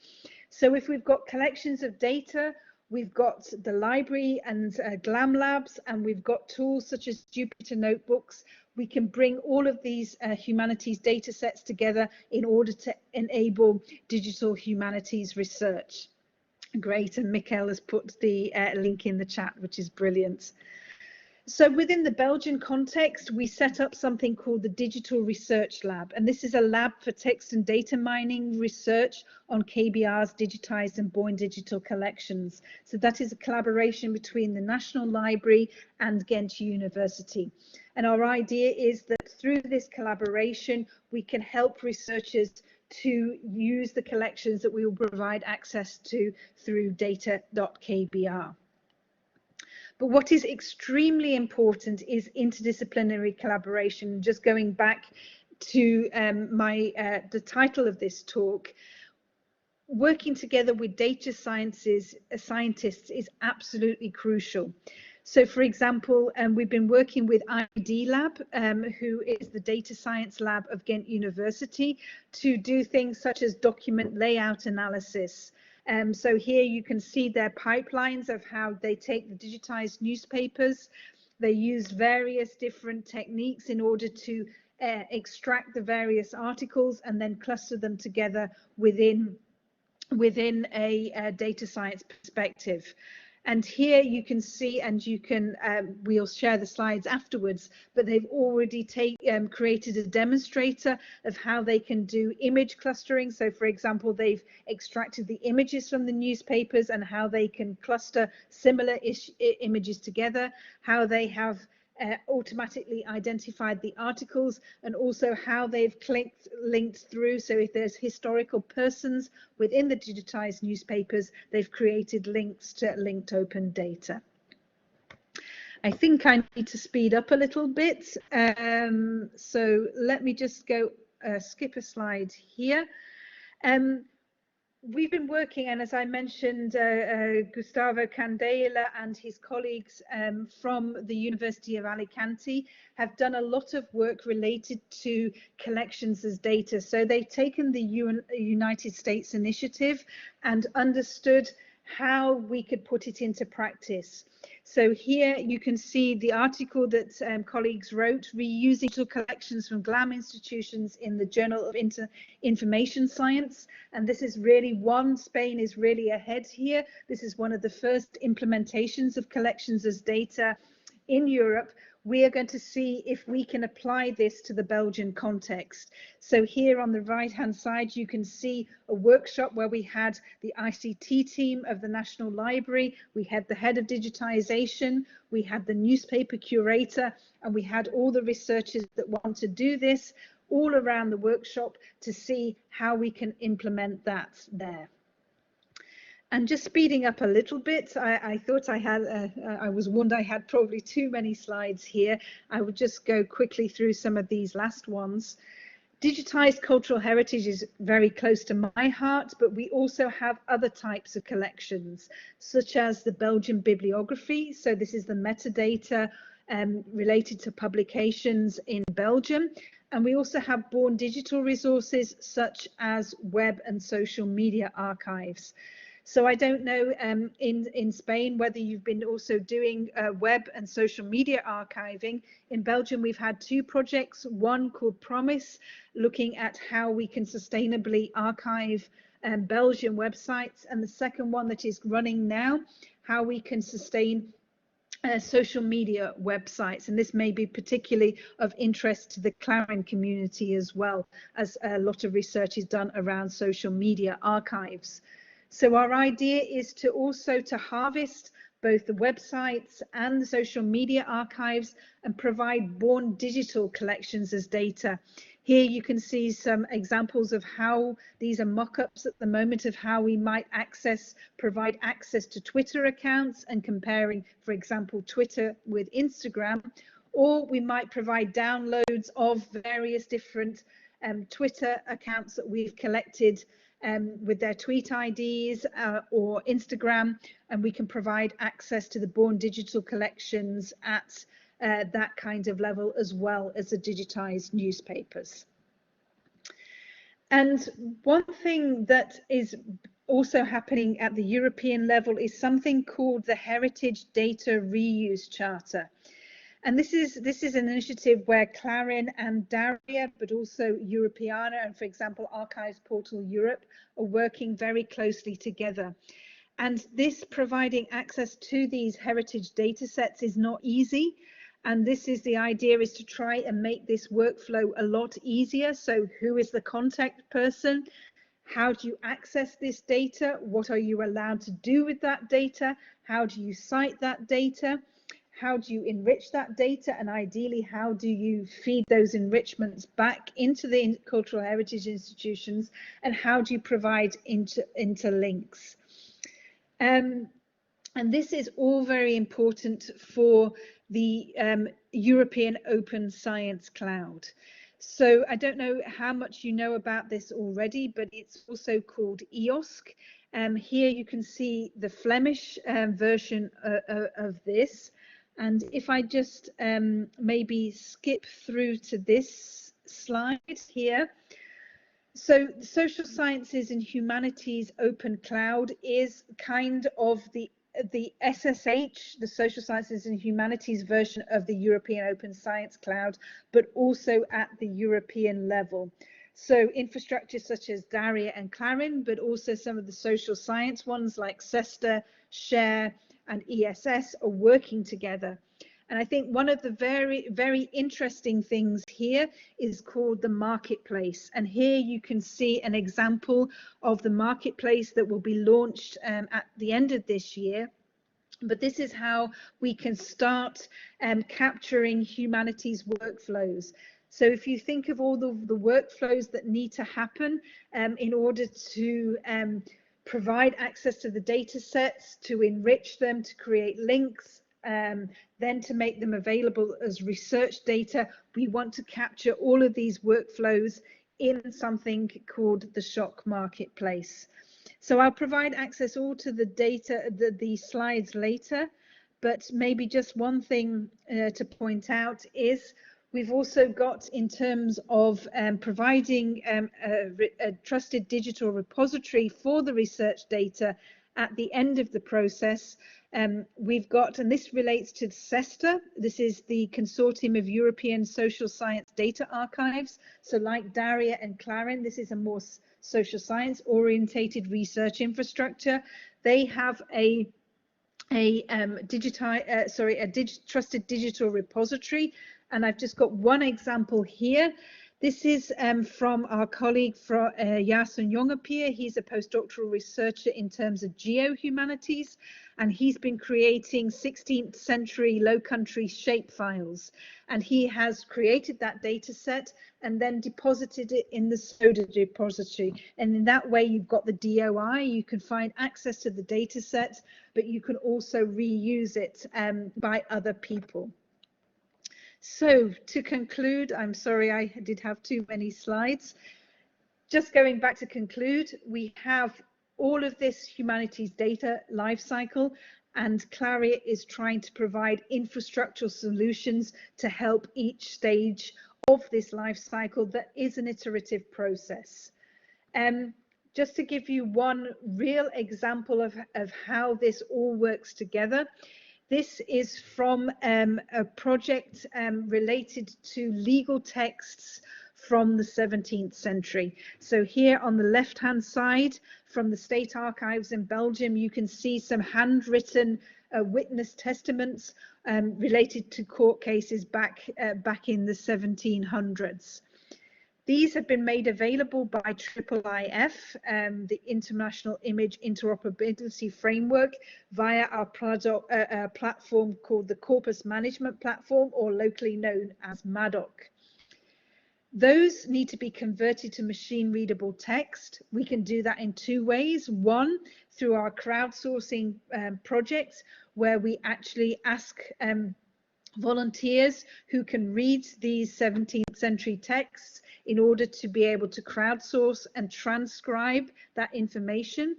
So if we've got collections of data, we've got the library and GLAM Labs, and we've got tools such as Jupyter Notebooks. We can bring all of these humanities data sets together in order to enable digital humanities research. Great, and Mikkel has put the link in the chat, which is brilliant. So within the Belgian context, we set up something called the Digital Research Lab, and this is a lab for text and data mining research on KBR's digitized and born digital collections. So that is a collaboration between the National Library and Ghent University. And our idea is that through this collaboration, we can help researchers to use the collections that we will provide access to through DATA-KBR. But what is extremely important is interdisciplinary collaboration. Just going back to the title of this talk, working together with data scientists is absolutely crucial. So, for example, we've been working with ID Lab, who is the data science lab of Ghent University, to do things such as document layout analysis. So here you can see their pipelines of how they take the digitized newspapers. They use various different techniques in order to extract the various articles and then cluster them together within a data science perspective. And here you can see, and you can, we'll share the slides afterwards, but they've already created a demonstrator of how they can do image clustering. So for example, they've extracted the images from the newspapers and how they can cluster similar images together, how they have automatically identified the articles, and also how they've linked through. So if there's historical persons within the digitized newspapers, they've created links to linked open data. I think I need to speed up a little bit. So let me just go skip a slide here. We've been working, and as I mentioned, Gustavo Candela and his colleagues from the University of Alicante have done a lot of work related to collections as data. So they've taken the United States initiative and understood how we could put it into practice. So here you can see the article that colleagues wrote, reusing digital collections from GLAM institutions in the Journal of Information Science. And this is really Spain is really ahead here. This is one of the first implementations of collections as data in Europe. We are going to see if we can apply this to the Belgian context. So here on the right-hand side, you can see a workshop where we had the ICT team of the National Library, we had the head of digitization, we had the newspaper curator, and we had all the researchers that want to do this all around the workshop to see how we can implement that there. And just speeding up a little bit, I thought I was warned I had probably too many slides here. I would just go quickly through some of these last ones. Digitised cultural heritage is very close to my heart, but we also have other types of collections, such as the Belgian bibliography. So this is the metadata related to publications in Belgium. And we also have born digital resources, such as web and social media archives. So I don't know in Spain whether you've been also doing web and social media archiving. In Belgium, we've had two projects, one called Promise, looking at how we can sustainably archive Belgian websites, and the second one that is running now, how we can sustain social media websites. And this may be particularly of interest to the CLARIN community, as well as a lot of research is done around social media archives. So our idea is to also harvest both the websites and the social media archives and provide born digital collections as data. Here you can see some examples of how these are mock-ups at the moment of how we might provide access to Twitter accounts and comparing, for example, Twitter with Instagram, or we might provide downloads of various different Twitter accounts that we've collected with their tweet IDs or Instagram, and we can provide access to the born digital collections at that kind of level, as well as the digitized newspapers. And one thing that is also happening at the European level is something called the Heritage Data Reuse Charter. And this is an initiative where CLARIN and DARIAH, but also Europeana and, for example, Archives Portal Europe, are working very closely together. And this providing access to these heritage data sets is not easy. And this is the idea, is to try and make this workflow a lot easier. So who is the contact person? How do you access this data? What are you allowed to do with that data? How do you cite that data? How do you enrich that data? And ideally, how do you feed those enrichments back into the cultural heritage institutions? And how do you provide interlinks? And this is all very important for the European Open Science Cloud. So I don't know how much you know about this already, but it's also called EOSC. Here you can see the Flemish version of this. And if I just maybe skip through to this slide here. So the Social Sciences and Humanities Open Cloud is kind of the SSH, the Social Sciences and Humanities version of the European Open Science Cloud, but also at the European level. So infrastructure such as DARIAH and CLARIN, but also some of the social science ones like CESTA, SHARE, and ESS are working together. And I think one of the very, very interesting things here is called the marketplace. And here you can see an example of the marketplace that will be launched at the end of this year. But this is how we can start capturing humanities workflows. So if you think of all the workflows that need to happen in order to provide access to the data sets, to enrich them, to create links, then to make them available as research data, we want to capture all of these workflows in something called the SSHOC marketplace. So I'll provide access all to the data, the slides later, but maybe just one thing to point out is we've also got, in terms of providing a trusted digital repository for the research data at the end of the process, we've got, and this relates to CESTA, this is the Consortium of European Social Science Data Archives. So like DARIAH and CLARIN, this is a more social science orientated research infrastructure. They have a trusted digital repository. And I've just got one example here. This is from our colleague from Jason Jongepier. He's a postdoctoral researcher in terms of geohumanities, and he's been creating 16th century Low Country shape files. And he has created that data set and then deposited it in the SODA repository. And in that way, you've got the DOI, you can find access to the data set, but you can also reuse it by other people. So to conclude, I'm sorry I did have too many slides. Just going back to conclude, we have all of this humanities data lifecycle, and CLARIAH is trying to provide infrastructural solutions to help each stage of this lifecycle that is an iterative process. Just to give you one real example of how this all works together, this is from a project related to legal texts from the 17th century. So here on the left-hand side, from the State Archives in Belgium, you can see some handwritten witness testaments related to court cases back in the 1700s. These have been made available by IIIF, the International Image Interoperability Framework, via our platform called the Corpus Management Platform, or locally known as MADOC. Those need to be converted to machine readable text. We can do that in two ways. One, through our crowdsourcing projects, where we actually ask volunteers who can read these 17th century texts in order to be able to crowdsource and transcribe that information.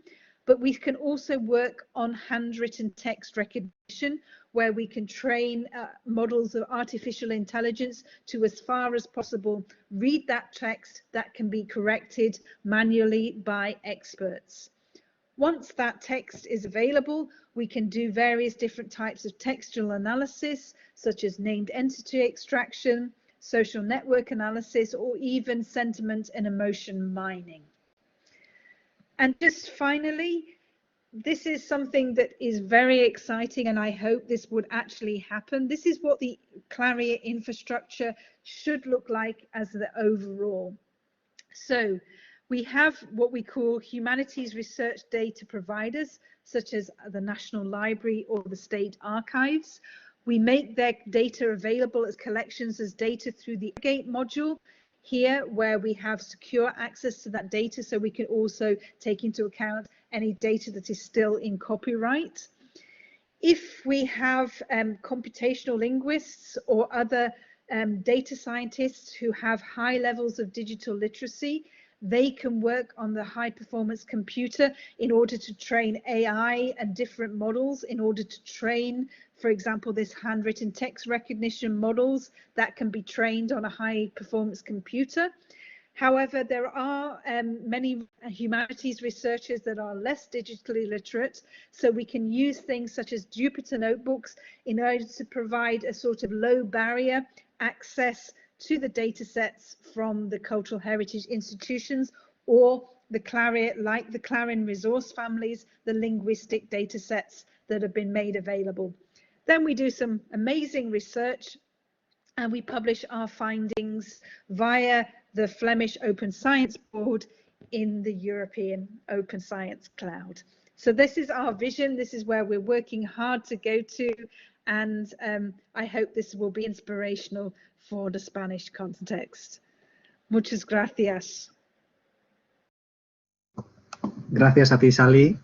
But we can also work on handwritten text recognition, where we can train models of artificial intelligence to, as far as possible, read that text that can be corrected manually by experts. Once that text is available, we can do various different types of textual analysis, such as named entity extraction, social network analysis, or even sentiment and emotion mining. And just finally, this is something that is very exciting, and I hope this would actually happen. This is what the CLARIAH infrastructure should look like as the overall. So we have what we call humanities research data providers, such as the National Library or the State Archives. We make their data available as collections as data through the Ghent module here, where we have secure access to that data, so we can also take into account any data that is still in copyright. If we have computational linguists or other data scientists who have high levels of digital literacy, they can work on the high performance computer in order to train AI and different models, in order to train, for example, this handwritten text recognition models that can be trained on a high performance computer. However, there are many humanities researchers that are less digitally literate, so we can use things such as Jupyter notebooks in order to provide a sort of low barrier access to the data sets from the cultural heritage institutions, or the CLARIAH, like the CLARIN resource families, the linguistic data sets that have been made available. Then we do some amazing research, and we publish our findings via the Flemish Open Science Board in the European Open Science Cloud. So this is our vision. This is where we're working hard to go to, and I hope this will be inspirational for the Spanish context. Muchas gracias. Gracias a ti, Sally.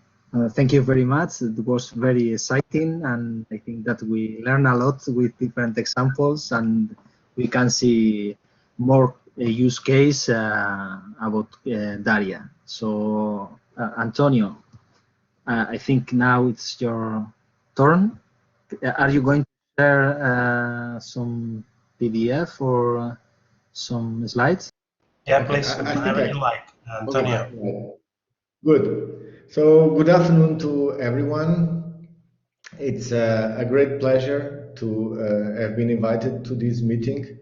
Thank you very much. It was very exciting, and I think that we learn a lot with different examples, and we can see more use case about DARIAH. So, Antonio, I think now it's your turn. Are you going to share some PDF or some slides? Yeah, please, whenever you like, Antonio. Okay. Good. So, good afternoon to everyone. It's a great pleasure to have been invited to this meeting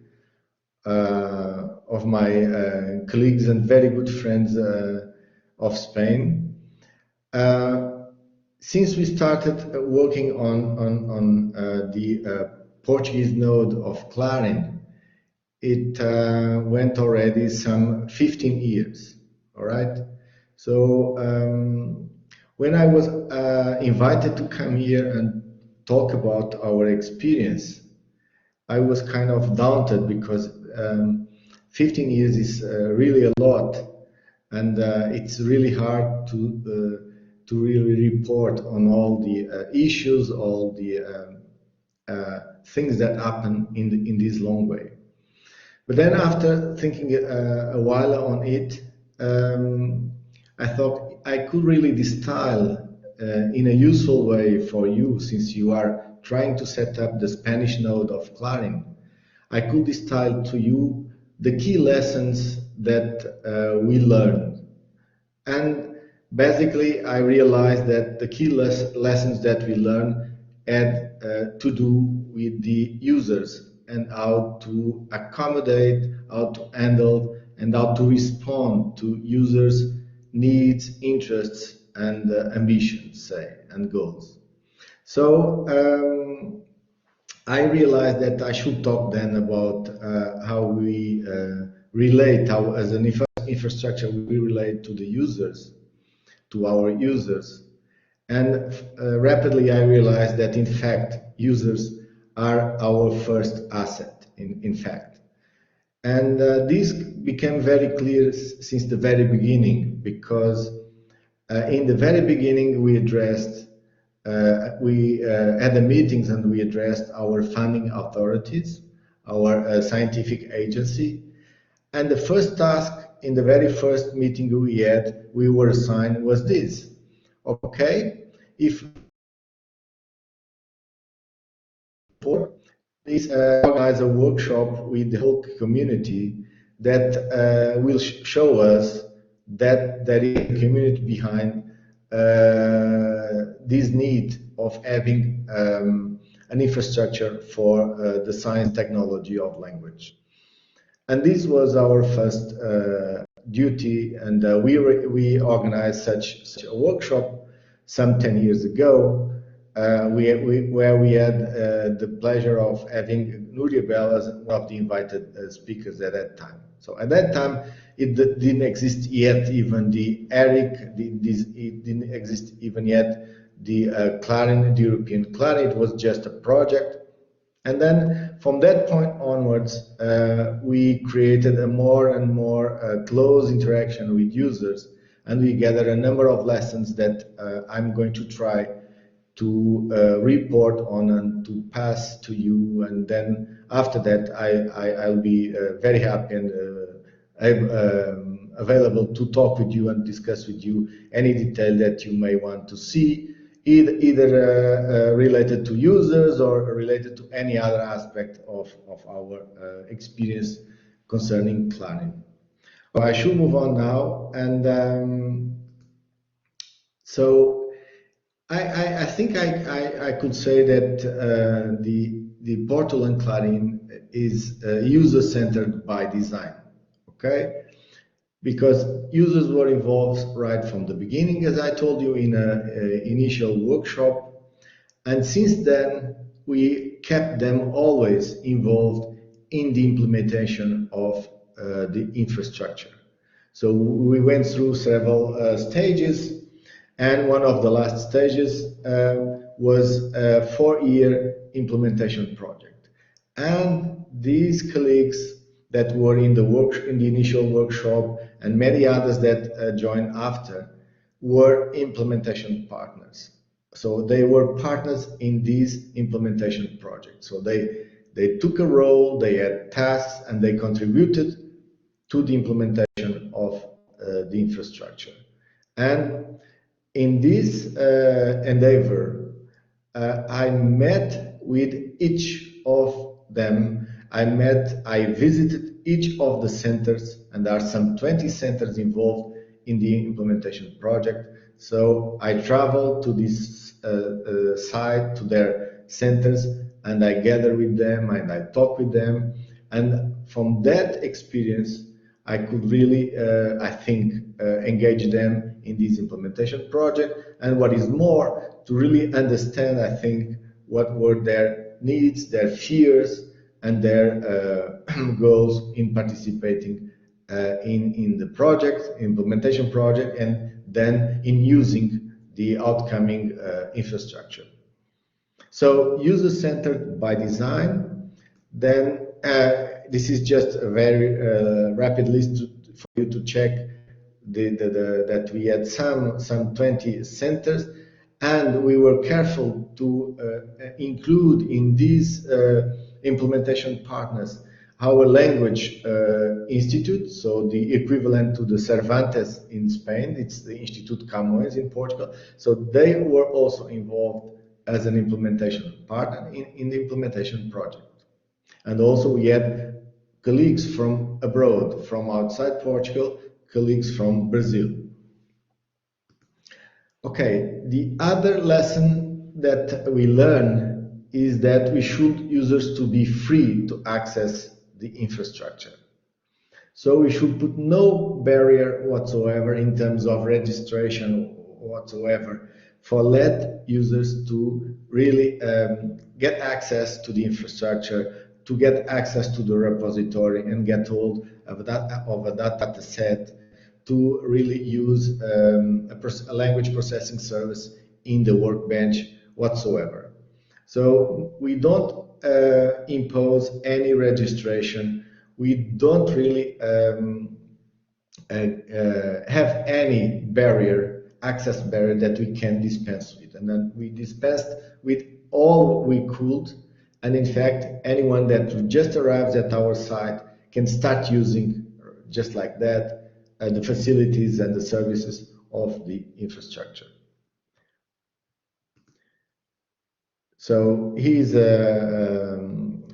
of my colleagues and very good friends of Spain. Since we started working on the Portuguese node of CLARIN, it went already some 15 years, all right? So when I was invited to come here and talk about our experience, I was kind of daunted because 15 years is really a lot, and it's really hard to really report on all the issues, all the things that happen in this long way. But then after thinking a while on it, I thought I could really distill in a useful way for you, since you are trying to set up the Spanish node of CLARIN. I could distill to you the key lessons that we learned. And basically, I realized that the key lessons that we learned had to do with the users and how to accommodate, how to handle, and how to respond to users' needs, interests, and ambitions, say, and goals. So I realized that I should talk then about how we relate, how as an infrastructure we relate to the users, to our users. And rapidly I realized that in fact users are our first asset, in fact. And this became very clear since the very beginning, because in the very beginning we addressed, we had the meetings and we addressed our funding authorities, our scientific agency. And the first task in the very first meeting we were assigned was this. Okay, if please organize a workshop with the whole community that will show us that there is a community behind this need of having an infrastructure for the science technology of language. And this was our first duty, and we organized such a workshop some 10 years ago, where we had the pleasure of having Nuria Bell as one of the invited speakers at that time. So at that time, it didn't exist yet even the ERIC, it didn't exist even yet the CLARIN, the European CLARIN. It was just a project. And then from that point onwards, we created a more and more close interaction with users, and we gathered a number of lessons that I'm going to try to report on and to pass to you. And then after that, I'll be very happy and available to talk with you and discuss with you any detail that you may want to see, either related to users or related to any other aspect of our experience concerning CLARIN. So I should move on now, and so I think I could say that the portal and CLARIN is user-centered by design, okay? Because users were involved right from the beginning, as I told you in an initial workshop, and since then we kept them always involved in the implementation of the infrastructure. So we went through several stages, and one of the last stages was a 4-year implementation project. And these colleagues that were in the initial workshop and many others that joined after were implementation partners. So they were partners in this implementation project. So they took a role, they had tasks, and they contributed to the implementation of the infrastructure. And in this endeavor, I met with each of them. I visited each of the centers, and there are some 20 centers involved in the implementation project. So I traveled to this site, to their centers, and I gathered with them and I talked with them. And from that experience, I could really, I think, engage them in this implementation project. And what is more, to really understand, I think, what were their needs, their fears, and their goals in participating in the project, implementation project, and then in using the outcoming infrastructure. So user-centered by design. Then this is just a very rapid list for you to check that we had some 20 centers, and we were careful to include in these implementation partners our language institute, so the equivalent to the Cervantes in Spain, it's the Instituto Camões in Portugal. So they were also involved as an implementation partner in the implementation project. And also we had colleagues from abroad, from outside Portugal, colleagues from Brazil. Okay, the other lesson that we learn is that we should users to be free to access the infrastructure. So we should put no barrier whatsoever in terms of registration whatsoever for let users to really get access to the infrastructure, to get access to the repository and get hold of a data set, to really use a language processing service in the workbench whatsoever. So we don't impose any registration. We don't really have any barrier, access barrier that we can dispense with. And then we dispensed with all we could. And in fact, anyone that just arrives at our site can start using, just like that, the facilities and the services of the infrastructure. So here's a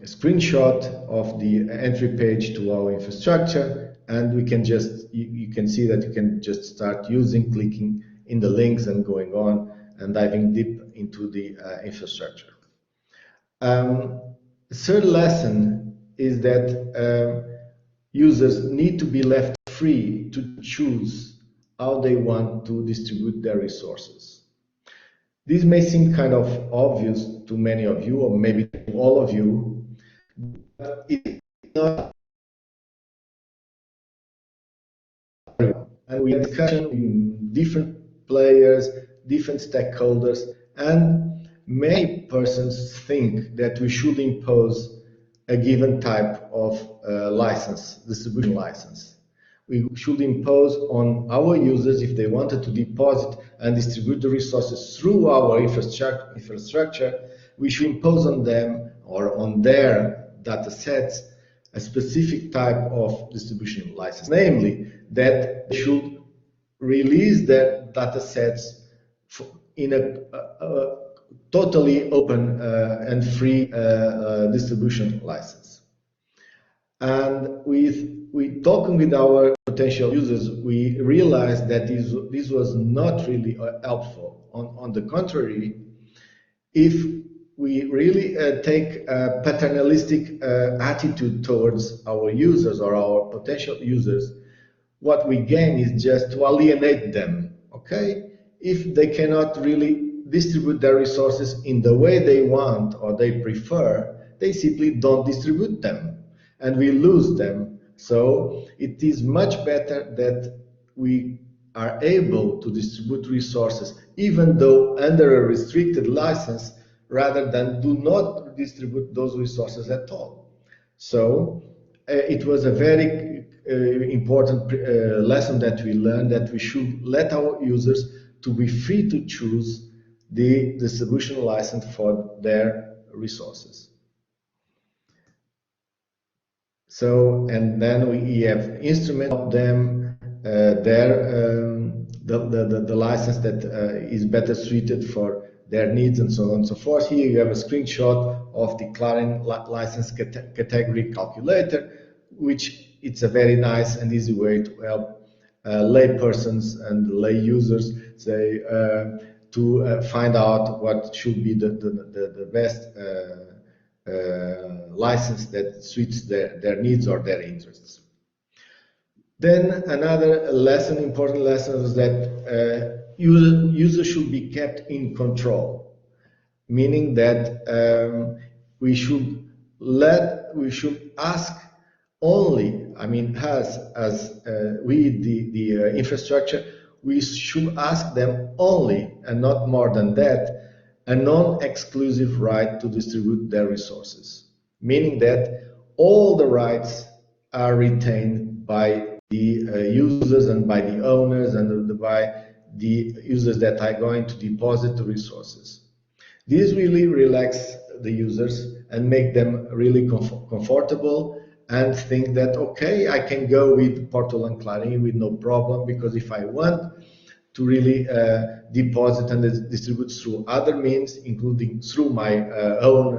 screenshot of the entry page to our infrastructure, and we can just, you can see that you can just start using, clicking in the links and going on and diving deep into the infrastructure. Third lesson is that users need to be left free to choose how they want to distribute their resources. This may seem kind of obvious to many of you, or maybe to all of you, but it's not. And we had discussion with different players, different stakeholders, and many persons think that we should impose a given type of license, distribution license. We should impose on our users, if they wanted to deposit and distribute the resources through our infrastructure, we should impose on them or on their data sets a specific type of distribution license, namely that they should release their data sets in a totally open and free distribution license. And with talking with our potential users, we realized that this was not really helpful. On the contrary, if we really take a paternalistic attitude towards our users or our potential users, what we gain is just to alienate them, okay? If they cannot really distribute their resources in the way they want or they prefer, they simply don't distribute them, and we lose them. So it is much better that we are able to distribute resources, even though under a restricted license, rather than do not distribute those resources at all. So it was a very important lesson that we learned, that we should let our users to be free to choose the distribution license for their resources. So, and then we have instrument of them, the license that is better suited for their needs and so on and so forth. Here you have a screenshot of the CLARIN license category calculator, which it's a very nice and easy way to help lay persons and lay users say, to find out what should be the best license that suits their needs or their interests. Then another lesson, important lesson, is that users should be kept in control, meaning that we should ask only, I mean, as we the infrastructure, we should ask them only, and not more than that, a non-exclusive right to distribute their resources, meaning that all the rights are retained by the users and by the owners and by the users that are going to deposit the resources. This really relax the users and make them really comfortable and think that, okay, I can go with Portal and CLARIN with no problem, because if I want to really deposit and distribute through other means, including through my own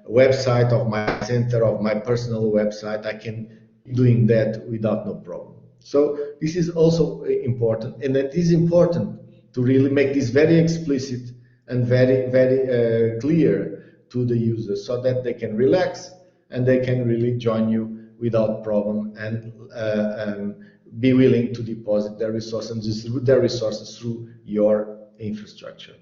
website of my center, of my personal website, I can doing that without no problem. So this is also important, and it is important to really make this very explicit and very clear to the users, so that they can relax and they can really join you without problem and be willing to deposit their resources and distribute their resources through your infrastructure.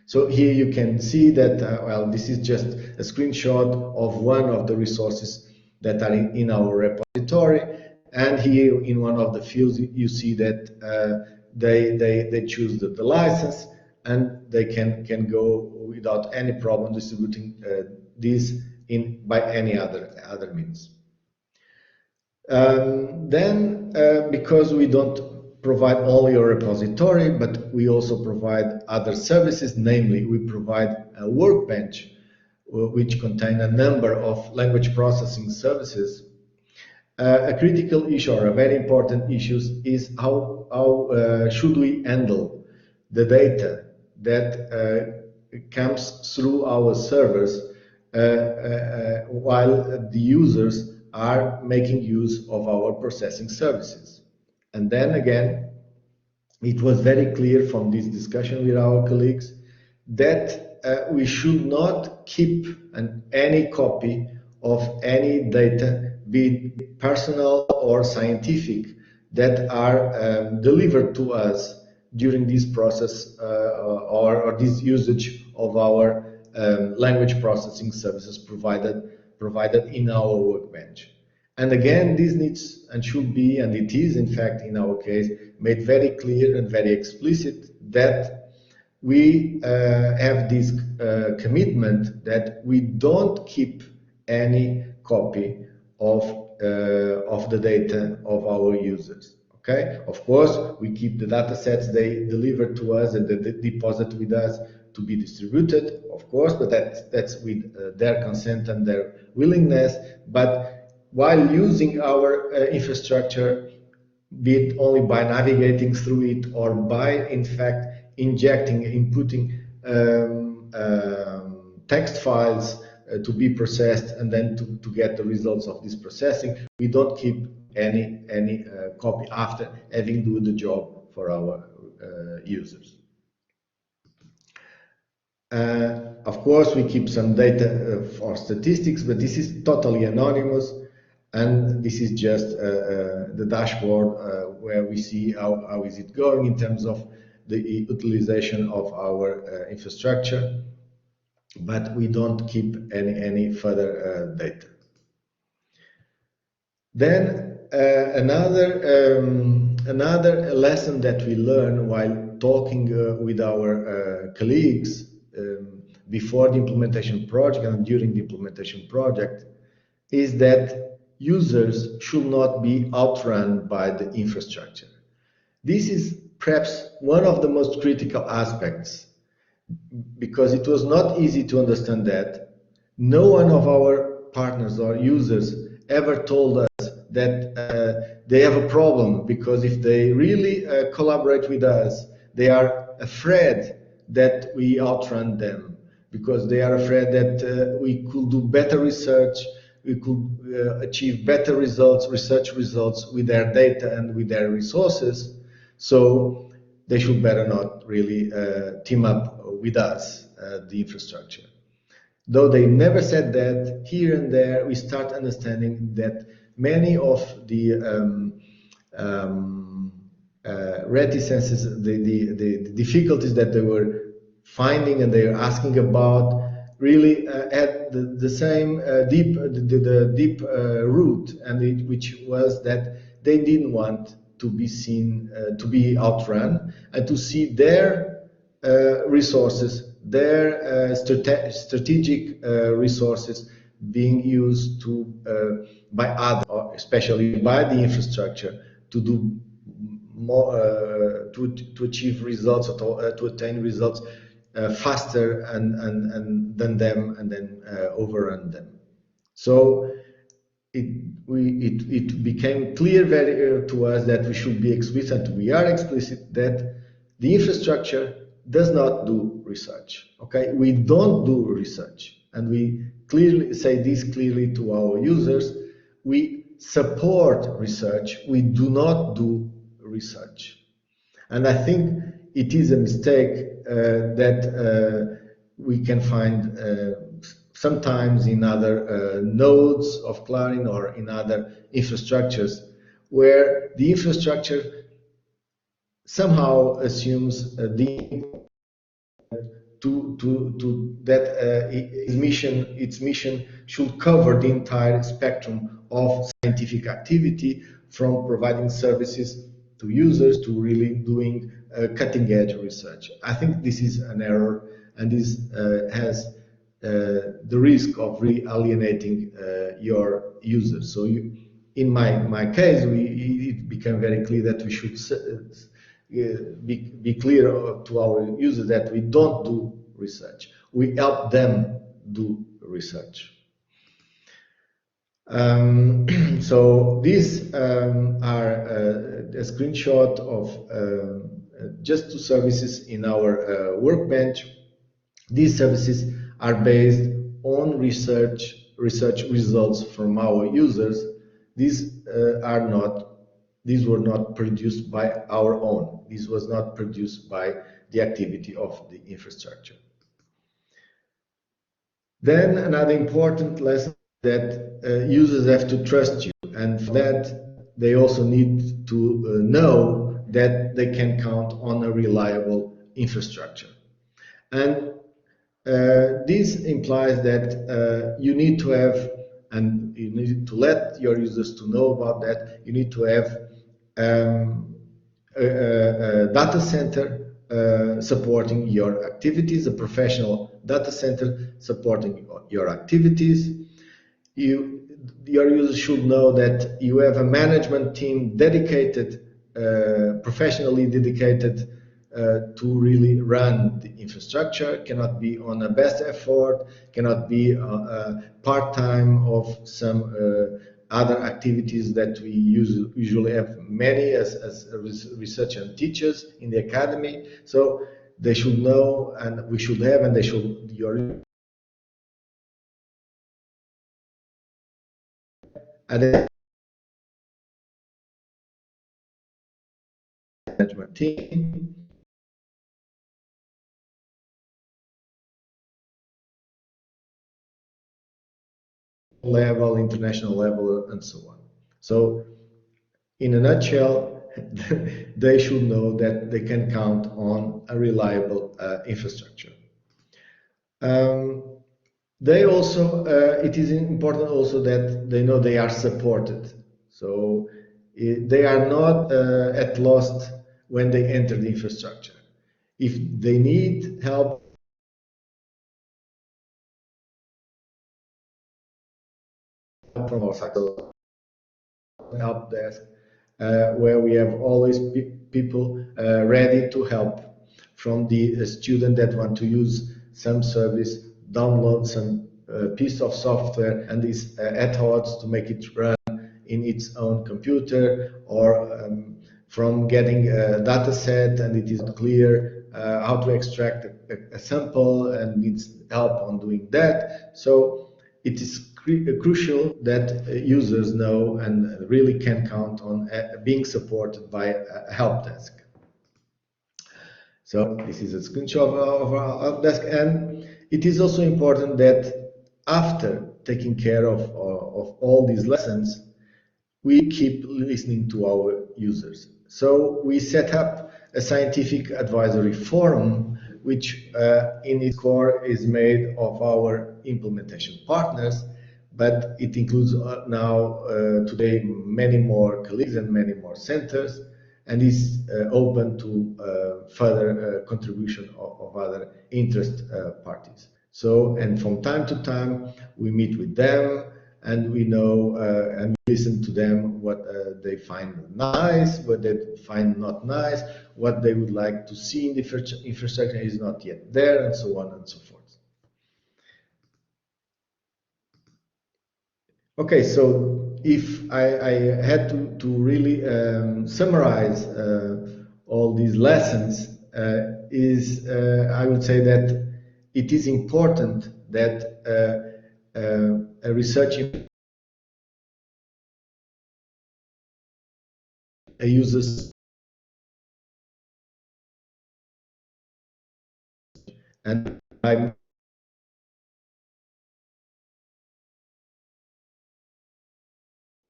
So here you can see that, well, this is just a screenshot of one of the resources that are in our repository, and here in one of the fields you see that they choose the license, and they can go without any problem distributing this by any other means. Then, because we don't provide only a repository, but we also provide other services, namely we provide a workbench which contain a number of language processing services. A critical issue, or a very important issue, is how should we handle the data that comes through our servers while the users are making use of our processing services. And then again, it was very clear from this discussion with our colleagues that we should not keep any copy of any data, be it personal or scientific, that are delivered to us during this process or this usage of our language processing services provided in our workbench. And again, this needs and should be, and it is in fact in our case, made very clear and very explicit that we have this commitment that we don't keep any copy of the data of our users. Okay, of course, we keep the data sets they deliver to us and they deposit with us to be distributed, of course, but that's with their consent and their willingness. But while using our infrastructure, be it only by navigating through it or by, in fact, inputting text files to be processed and then to get the results of this processing, we don't keep any copy after having done the job for our users. Of course, we keep some data for statistics, but this is totally anonymous, and this is just the dashboard where we see how is it going in terms of the utilization of our infrastructure, but we don't keep any further data. Then another lesson that we learn while talking with our colleagues before the implementation project and during the implementation project is that users should not be outrun by the infrastructure. This is perhaps one of the most critical aspects, because it was not easy to understand that. No one of our partners or users ever told us that they have a problem, because if they really collaborate with us, they are afraid that we outrun them, because they are afraid that we could do better research, we could achieve better results, research results with their data and with their resources. So they should better not really team up with us, the infrastructure. Though they never said that, here and there we start understanding that many of the reticences, the difficulties that they were finding and they were asking about really had the same deep root, and which was that they didn't want to be seen, to be outrun, and to see their resources, their strategic resources being used by others, especially by the infrastructure, to do more to achieve results, or to attain results faster and than them, and then overrun them. So it became clear to us that we should be explicit, and we are explicit, that the infrastructure does not do research. Okay, we don't do research, and we clearly say this clearly to our users. We support research, we do not do research. And I think it is a mistake that we can find sometimes in other nodes of CLARIN or in other infrastructures, where the infrastructure somehow assumes its mission should cover the entire spectrum of scientific activity, from providing services to users to really doing cutting-edge research. I think this is an error, and this has the risk of really alienating your users. So in my case, it became very clear that we should be clear to our users that we don't do research. We help them do research. So these are a screenshot of just 2 services in our workbench. These services are based on research results from our users. These were not produced by our own. This was not produced by the activity of the infrastructure. Then another important lesson, that users have to trust you, and for that they also need to know that they can count on a reliable infrastructure. And this implies that you need to have, and you need to let your users to know about that, you need to have a data center supporting your activities, a professional data center supporting your activities. Your users should know that you have a management team dedicated, professionally dedicated to really run the infrastructure. Cannot be on a best effort, cannot be part-time of some other activities that we usually have many as research and teachers in the academy. So they should know, and we should have, and they should, your management team level, international level, and so on. So in a nutshell, they should know that they can count on a reliable infrastructure. They also, it is important also that they know they are supported. So they are not at lost when they enter the infrastructure. If they need help, from our help desk, where we have always people ready to help, from the student that want to use some service, download some piece of software and is at odds to make it run in its own computer, or from getting a data set and it is clear how to extract a sample and needs help on doing that. So it is crucial that users know and really can count on being supported by a help desk. So this is a screenshot of our help desk, and it is also important that after taking care of all these lessons, we keep listening to our users. So we set up a scientific advisory forum, which in its core is made of our implementation partners, but it includes now today many more colleagues and many more centers, and is open to further contribution of other interest parties. So, and from time to time we meet with them, and we know and listen to them, what they find nice, what they find not nice, what they would like to see in the infrastructure is not yet there, and so on and so forth. Okay, so if I had to really summarize all these lessons, I would say that it is important that a research uses and I'm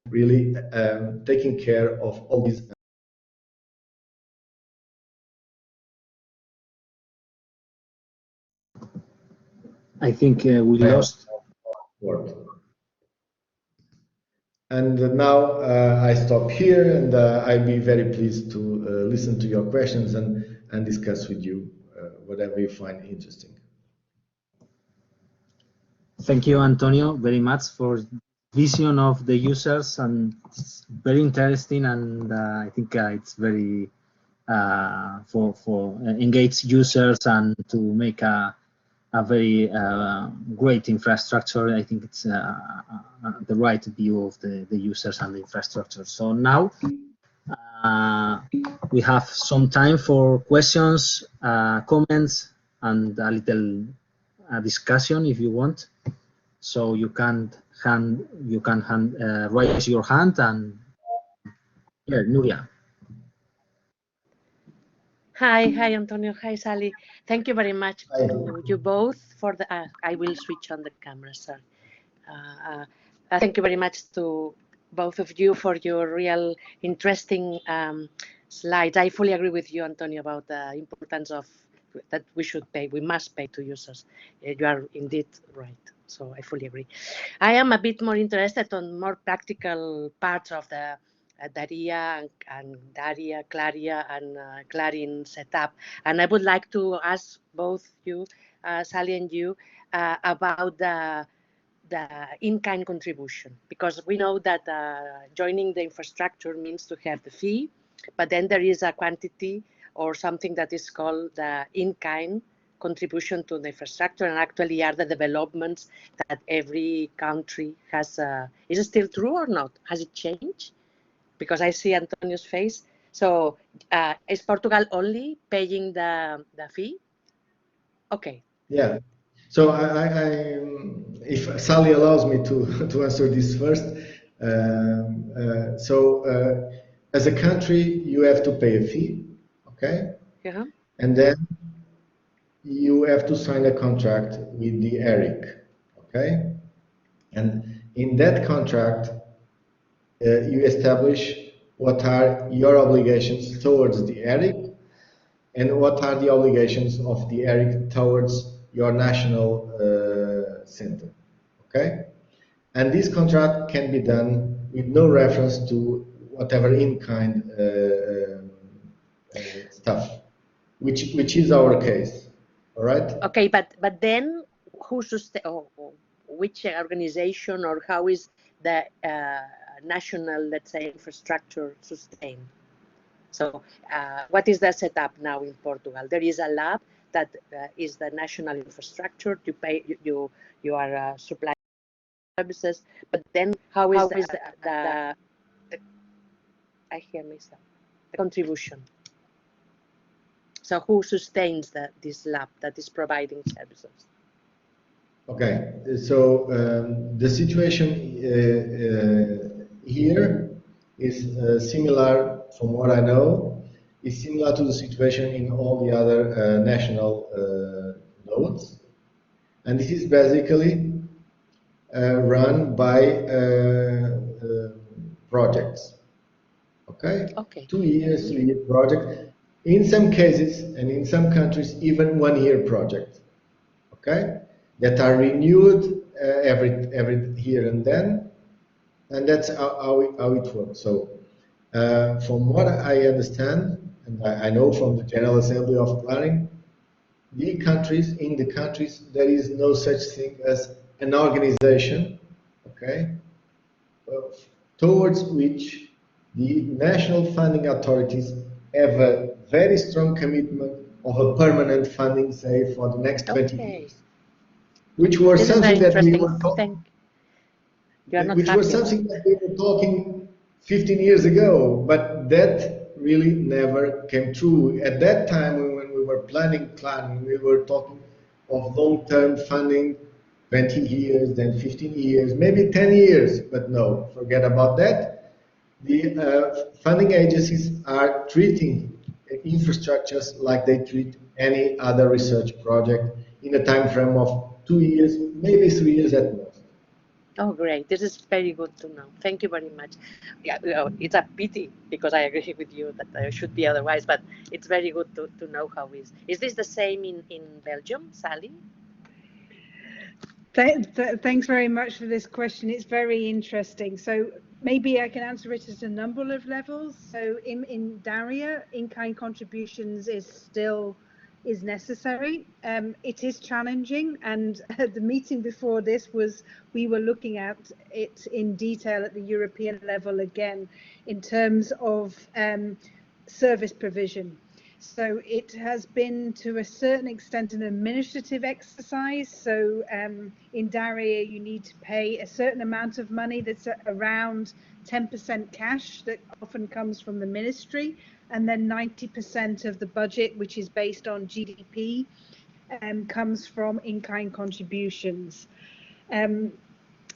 really taking care of all these. I think we lost. And now I stop here, and I'd be very pleased to listen to your questions and discuss with you whatever you find interesting. Thank you, Antonio, very much for vision of the users, and it's very interesting, and I think it's very for engaged users and to make a very great infrastructure. I think it's the right view of the users and the infrastructure. So now we have some time for questions, comments, and a little discussion if you want. So you can raise your hand, and here, Nuria. Hi, Antonio. Hi, Sally. Thank you very much to you both for the. I will switch on the camera, sorry. Thank you very much to both of you for your real interesting slides. I fully agree with you, Antonio, about the importance of that we must pay to users. You are indeed right. So I fully agree. I am a bit more interested on more practical parts of the DARIAH and DARIAH, CLARIAH and CLARIN setup. And I would like to ask both you, Sally and you, about the in-kind contribution, because we know that joining the infrastructure means to have the fee, but then there is a quantity or something that is called the in-kind contribution to the infrastructure, and actually are the developments that every country has. Is it still true or not? Has it changed? Because I see Antonio's face. So is Portugal only paying the fee? Okay. Yeah. So if Sally allows me to answer this first. As a country, you have to pay a fee, okay? Yeah. And then you have to sign a contract with the ERIC, okay? And in that contract, you establish what are your obligations towards the ERIC and what are the obligations of the ERIC towards your national center, okay? And this contract can be done with no reference to whatever in-kind stuff, which is our case, all right? Okay, but then who which organization or how is the national, let's say, infrastructure sustained? So what is the setup now in Portugal? There is a lab that is the national infrastructure. You pay, you are supplying services, but then how is the I hear myself, the contribution? So who sustains this lab that is providing services? Okay, so the situation here is similar, from what I know, is similar to the situation in all the other national nodes. And this is basically run by projects. Okay? 2 years, 3 year project. In some cases and in some countries, even 1 year project. Okay? That are renewed every here and then, and that's how it works. So, from what I understand, and I know from the General Assembly of CLARIN, in the countries, there is no such thing as an organization, okay, towards which the national funding authorities have a very strong commitment of a permanent funding, say, for the next 20 years. Which was something that we were talking. Which was something that we were talking 15 years ago, but that really never came true. At that time, when we were planning CLARIN, we were talking of long-term funding, 20 years, then 15 years, maybe 10 years, but no, forget about that. The funding agencies are treating infrastructures like they treat any other research project in a time frame of 2 years, maybe 3 years at most. Oh, great. This is very good to know. Thank you very much. Yeah, it's a pity because I agree with you that it should be otherwise, but it's very good to know how it is. Is this the same in Belgium, Sally? Thanks very much for this question. It's very interesting. So maybe I can answer it at a number of levels. So in DARIAH, in-kind contributions is necessary. It is challenging, and the meeting before this we were looking at it in detail at the European level again in terms of service provision. So it has been to a certain extent an administrative exercise. So in DARIAH you need to pay a certain amount of money that's around 10% cash that often comes from the ministry, and then 90% of the budget, which is based on GDP, comes from in-kind contributions.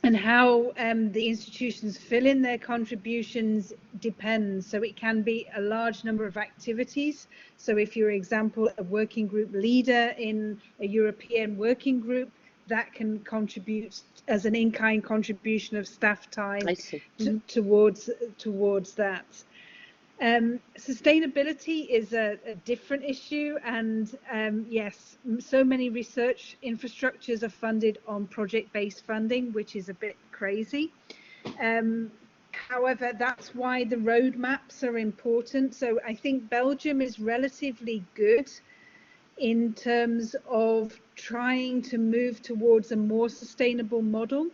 And how the institutions fill in their contributions depends. So it can be a large number of activities. So if you're, for example, a working group leader in a European working group, that can contribute as an in-kind contribution of staff time towards that. Sustainability is a different issue, and yes, so many research infrastructures are funded on project-based funding, which is a bit crazy. However, that's why the roadmaps are important. So I think Belgium is relatively good in terms of trying to move towards a more sustainable model.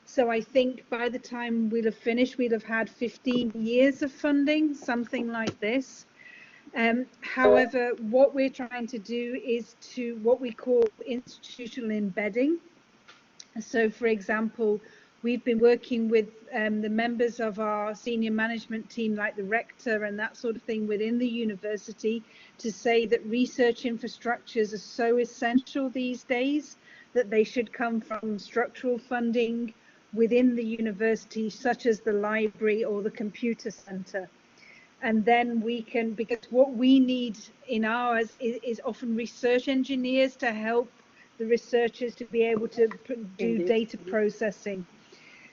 So I think by the time we'll have finished, we'll have had 15 years of funding, something like this. However, what we're trying to do is to what we call institutional embedding. So, for example, we've been working with the members of our senior management team, like the rector and that sort of thing within the university, to say that research infrastructures are so essential these days that they should come from structural funding within the university, such as the library or the computer center. And then we can, because what we need in ours is often research engineers to help the researchers to be able to do data processing.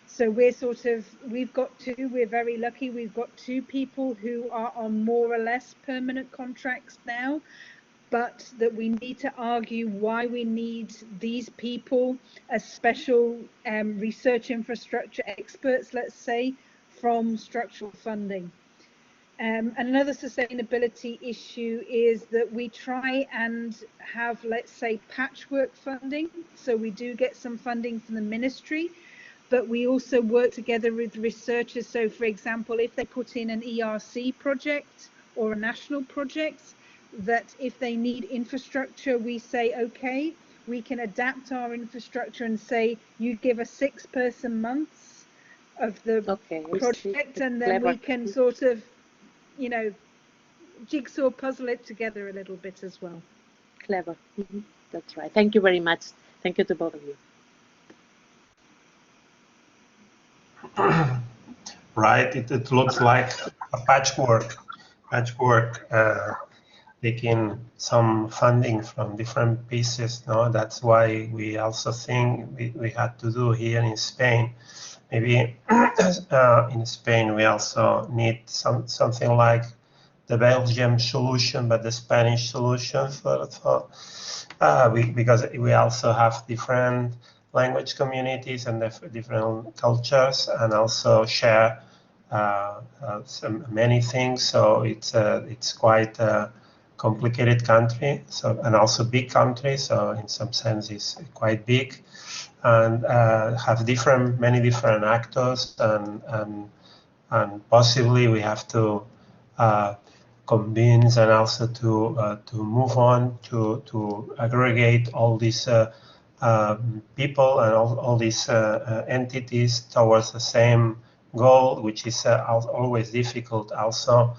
So we're we're very lucky, we've got 2 people who are on more or less permanent contracts now, but that we need to argue why we need these people as special research infrastructure experts, let's say, from structural funding. Another sustainability issue is that we try and have, let's say, patchwork funding. So we do get some funding from the ministry, but we also work together with researchers. So, for example, if they put in an ERC project or a national project, that if they need infrastructure, we say, okay, we can adapt our infrastructure and say, you give us 6 person months of the project, and then we can sort of, you know, jigsaw puzzle it together a little bit as well. Clever. That's right. Thank you very much. Thank you to both of you. Right. It looks like a patchwork, taking some funding from different pieces. No, that's why we also think we had to do here in Spain. Maybe in Spain we also need something like the Belgian solution, but the Spanish solution because we also have different language communities and different cultures, and also share many things. So it's quite a complicated country, so, and also big country. So in some sense, it's quite big, and have many different actors and and possibly we have to convince and also to move on to aggregate all these people and all these entities towards the same goal, which is always difficult. Also,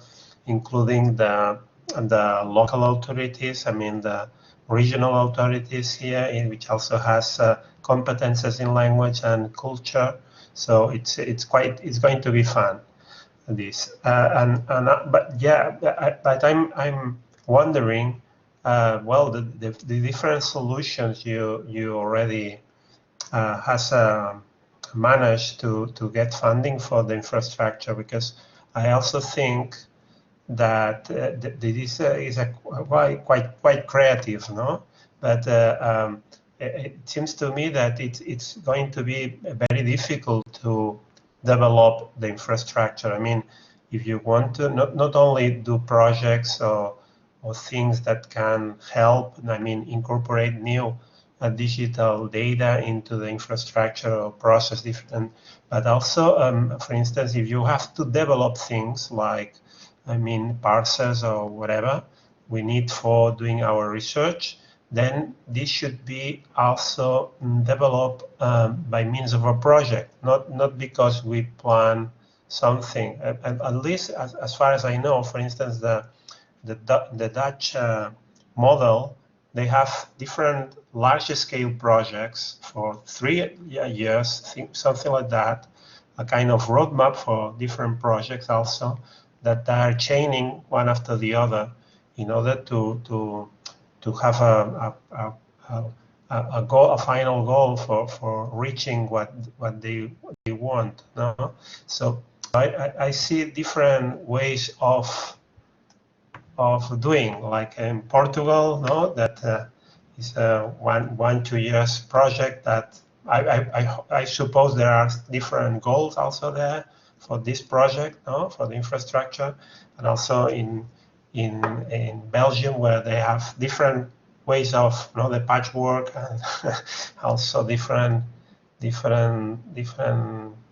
including the local authorities. I mean the regional authorities here, which also has competences in language and culture. So it's going to be fun. This but yeah, but I'm wondering. Well, the different solutions you already has managed to get funding for the infrastructure, because I also think that this is a quite creative, no? But it seems to me that it's going to be very difficult to develop the infrastructure. I mean, if you want to not only do projects or things that can help, I mean, incorporate new digital data into the infrastructure or process different, but also, for instance, if you have to develop things like, I mean, parsers or whatever we need for doing our research, then this should be also developed by means of a project, not because we plan something. At least as far as I know, for instance, the Dutch model, they have different large-scale projects for 3 years, something like that, a kind of roadmap for different projects also that are chaining one after the other in order to have a goal, a final goal for reaching what they want. No? So I see different ways of doing, like in Portugal, no, that is a 1-2 years project that I suppose there are different goals also there for this project, no, for the infrastructure, and also in Belgium, where they have different ways of, you know, the patchwork and also different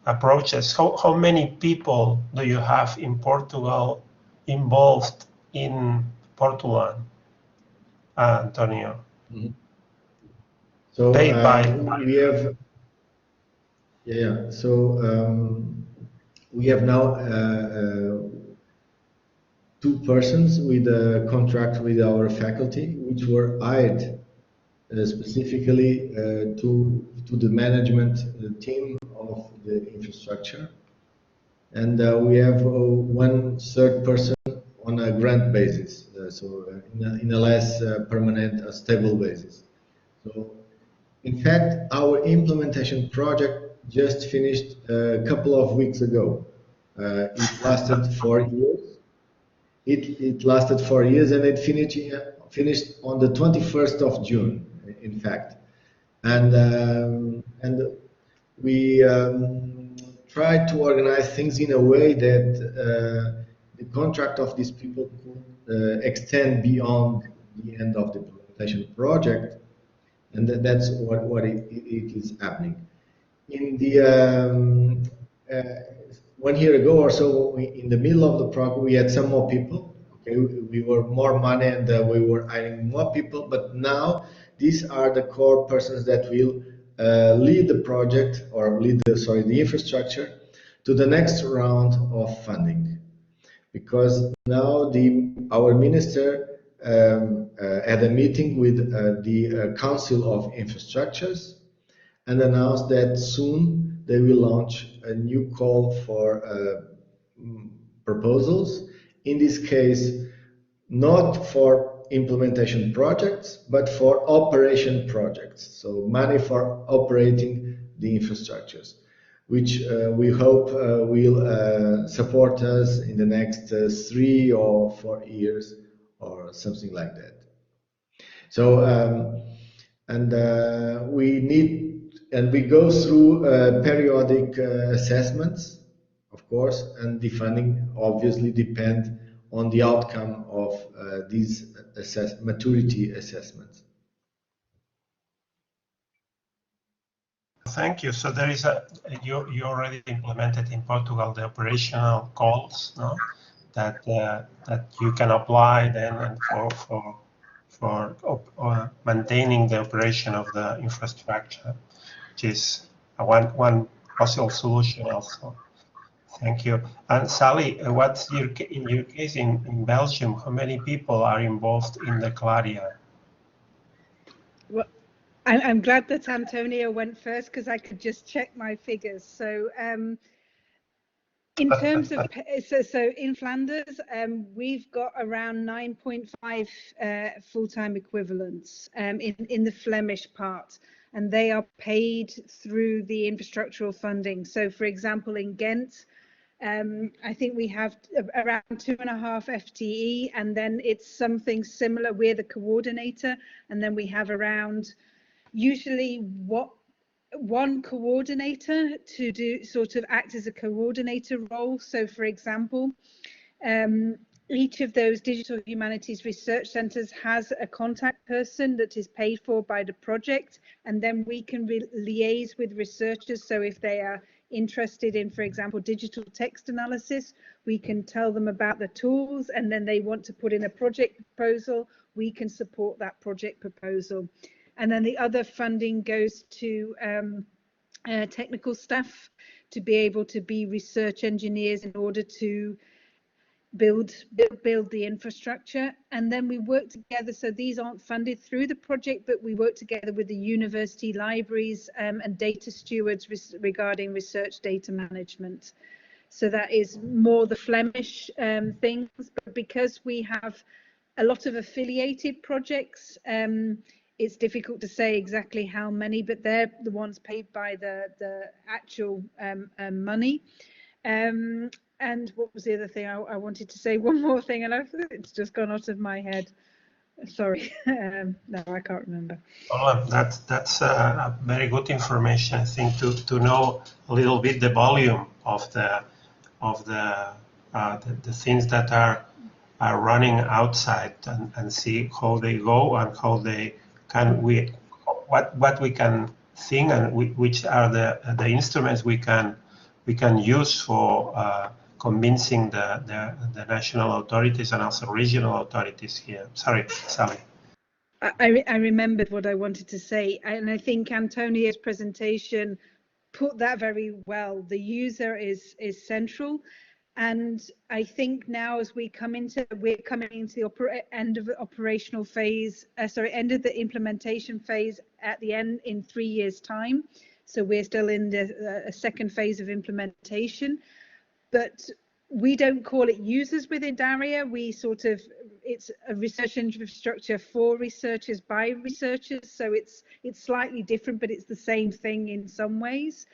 approaches. How many people do you have in Portugal involved in Portugal, Antonio? Mm-hmm. So we have, yeah. So we have now 2 persons with a contract with our faculty, which were hired specifically to the management team of the infrastructure, and we have 1 third person on a grant basis, so in a less permanent, stable basis. So, in fact, our implementation project just finished a couple of weeks ago. It lasted 4 years. It lasted 4 years, and it finished on the 21st of June, in fact. And we tried to organize things in a way that the contract of these people could extend beyond the end of the implementation project, and that's what it is happening. In the 1 year ago or so, in the middle of the project, we had some more people. Okay, we were more money, and we were hiring more people. But now these are the core persons that will lead the project, or lead the infrastructure to the next round of funding, because now our minister had a meeting with the Council of Infrastructures and announced that soon they will launch a new call for proposals, in this case not for implementation projects but for operation projects, so money for operating the infrastructures, which we hope will support us in the next 3 or 4 years or something like that. So we go through periodic assessments, of course, and the funding obviously depends on the outcome of these maturity assessments. thank you. So there is you already implemented in Portugal the operational calls, no? That you can apply then and for maintaining the operation of the infrastructure, which is one possible solution also. Thank you. And Sally, what's in your case in Belgium? How many people are involved in the CLARIAH? Well, I'm glad that Antonio went first because I could just check my figures. So in terms of, so in Flanders, we've got around 9.5 full-time equivalents in the Flemish part, and they are paid through the infrastructural funding. So for example, in Ghent, I think we have around 2.5 FTE, and then it's something similar. We're the coordinator, and then we have around usually one coordinator to do sort of act as a coordinator role. So for example, each of those digital humanities research centres has a contact person that is paid for by the project, and then we can liaise with researchers. So if they are interested in, for example, digital text analysis, we can tell them about the tools, and then they want to put in a project proposal, we can support that project proposal. And then the other funding goes to technical staff to be able to be research engineers in order to build the infrastructure. And then we work together, so these aren't funded through the project, but we work together with the university libraries and data stewards regarding research data management. So that is more the Flemish things, but because we have a lot of affiliated projects, it's difficult to say exactly how many, but they're the ones paid by the actual money. And what was the other thing I wanted to say? One more thing, and it's just gone out of my head. Sorry, no, I can't remember. Well, that's very good information. I think to know a little bit the volume of the things that are running outside, and see how they go and how they can what we can think, and which are the instruments we can use for convincing the national authorities and also regional authorities here. Sorry, Sally. I remembered what I wanted to say, and I think Antonio's presentation put that very well. The user is central, and I think now as we're coming into the end of the operational phase, end of the implementation phase at the end in 3 years' time. So we're still in the second phase of implementation, but we don't call it users within DARIAH. It's a research infrastructure for researchers by researchers. So it's slightly different, but it's the same thing in some ways.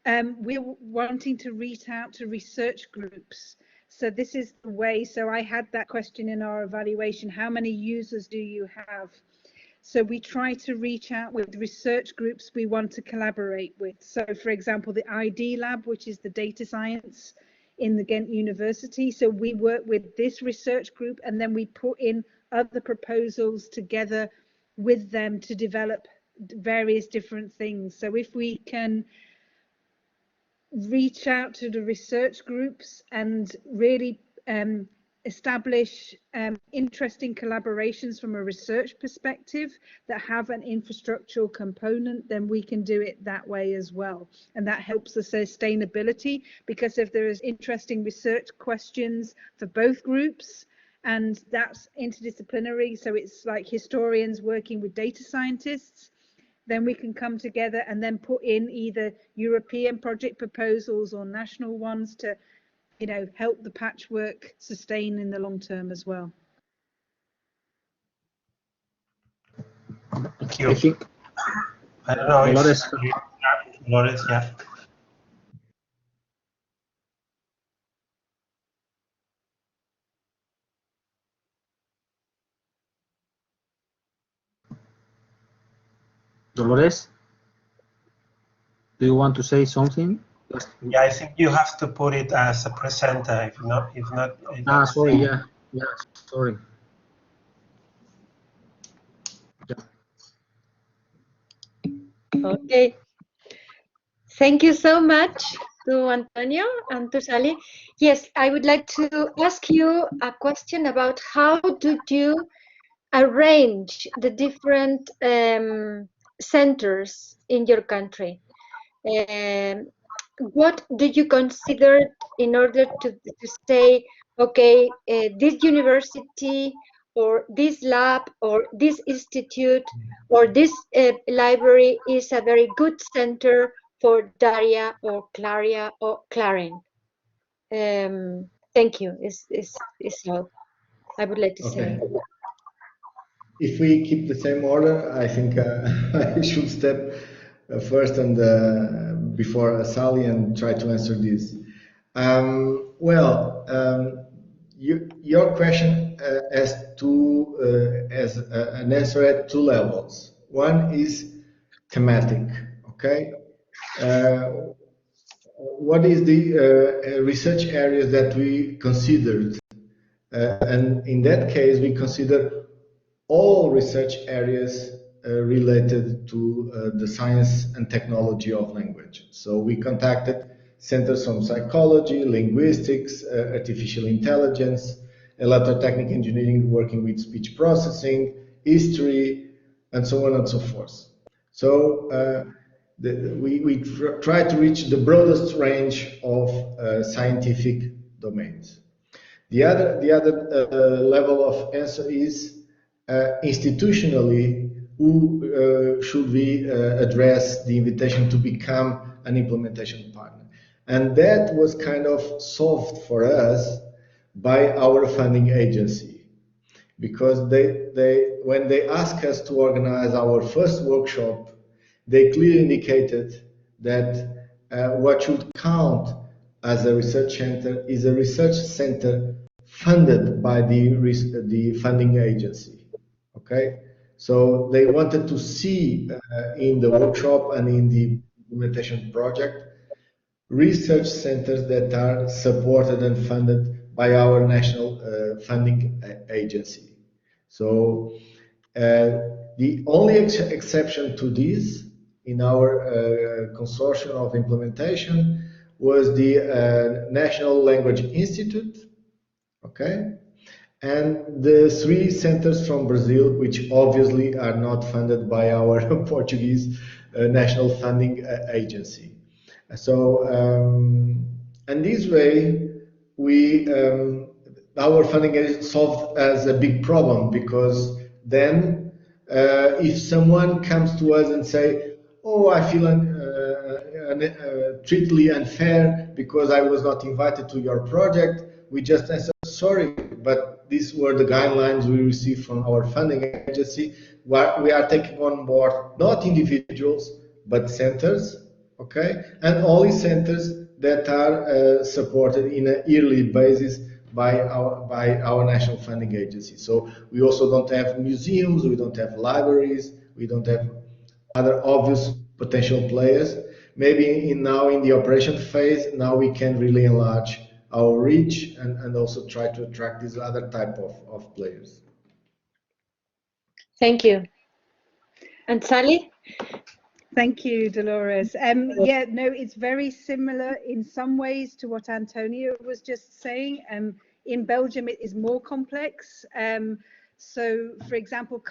We're wanting to reach out to research groups. So this is the way. So I had that question in our evaluation: how many users do you have? So we try to reach out with research groups we want to collaborate with. So for example, the ID lab, which is the data science in the Ghent University. So we work with this research group, and then we put in other proposals together with them to develop various different things. So if we can reach out to the research groups and really establish interesting collaborations from a research perspective that have an infrastructural component, then we can do it that way as well. And that helps the sustainability, because if there is interesting research questions for both groups, and that's interdisciplinary, so it's like historians working with data scientists, then we can come together and then put in either European project proposals or national ones to help the patchwork sustain in the long term as well. Thank you. I don't know if Dolores, yeah. Dolores, do you want to say something? Yeah, I think you have to put it as a presenter. If not. Sorry. Yeah. Sorry. Okay. Thank you so much to Antonio and to Sally. Yes, I would like to ask you a question about how do you arrange the different centers in your country? What do you consider in order to say, okay, this university or this lab or this institute or this library is a very good center for DARIAH or CLARIAH or CLARIN? Thank you. Is all I would like to say. If we keep the same order, I think I should step first and before Sally and try to answer this. Your question has an answer at two levels. One is thematic. Okay, what is the research areas that we considered? And in that case, we consider all research areas related to the science and technology of language. So we contacted centers from psychology, linguistics, artificial intelligence, electrotechnical engineering working with speech processing, history, and so on and so forth. So we try to reach the broadest range of scientific domains. The other level of answer is institutionally, who should we address the invitation to become an implementation partner? And that was kind of solved for us by our funding agency, because when they asked us to organize our first workshop, they clearly indicated that what should count as a research center is a research center funded by the funding agency. Okay, so they wanted to see in the workshop and in the implementation project research centers that are supported and funded by our national funding agency. So the only exception to this in our consortium of implementation was the National Language Institute, okay, and the 3 centers from Brazil, which obviously are not funded by our Portuguese national funding agency. So, and this way, our funding is solved as a big problem, because then if someone comes to us and say, oh, I feel treated unfair because I was not invited to your project, we just answer, sorry, but these were the guidelines we received from our funding agency. We are taking on board not individuals, but centers, okay, and only centers that are supported in a yearly basis by our national funding agency. So we also don't have museums, we don't have libraries, we don't have other obvious potential players. Maybe now in the operation phase, now we can really enlarge our reach and also try to attract this other type of players. Thank you. And Sally? Thank you, Dolores. Yeah, no, it's very similar in some ways to what Antonio was just saying. In Belgium, it is more complex. So, for example,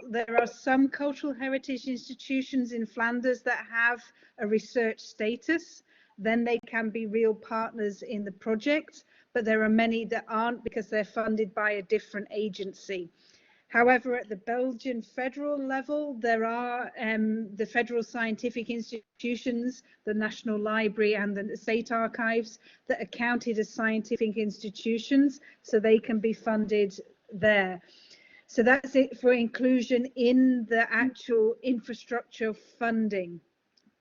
there are some cultural heritage institutions in Flanders that have a research status. Then they can be real partners in the project, but there are many that aren't because they're funded by a different agency. However, at the Belgian federal level, there are the federal scientific institutions, the National Library and the State Archives that are counted as scientific institutions, so they can be funded there. So that's it for inclusion in the actual infrastructure funding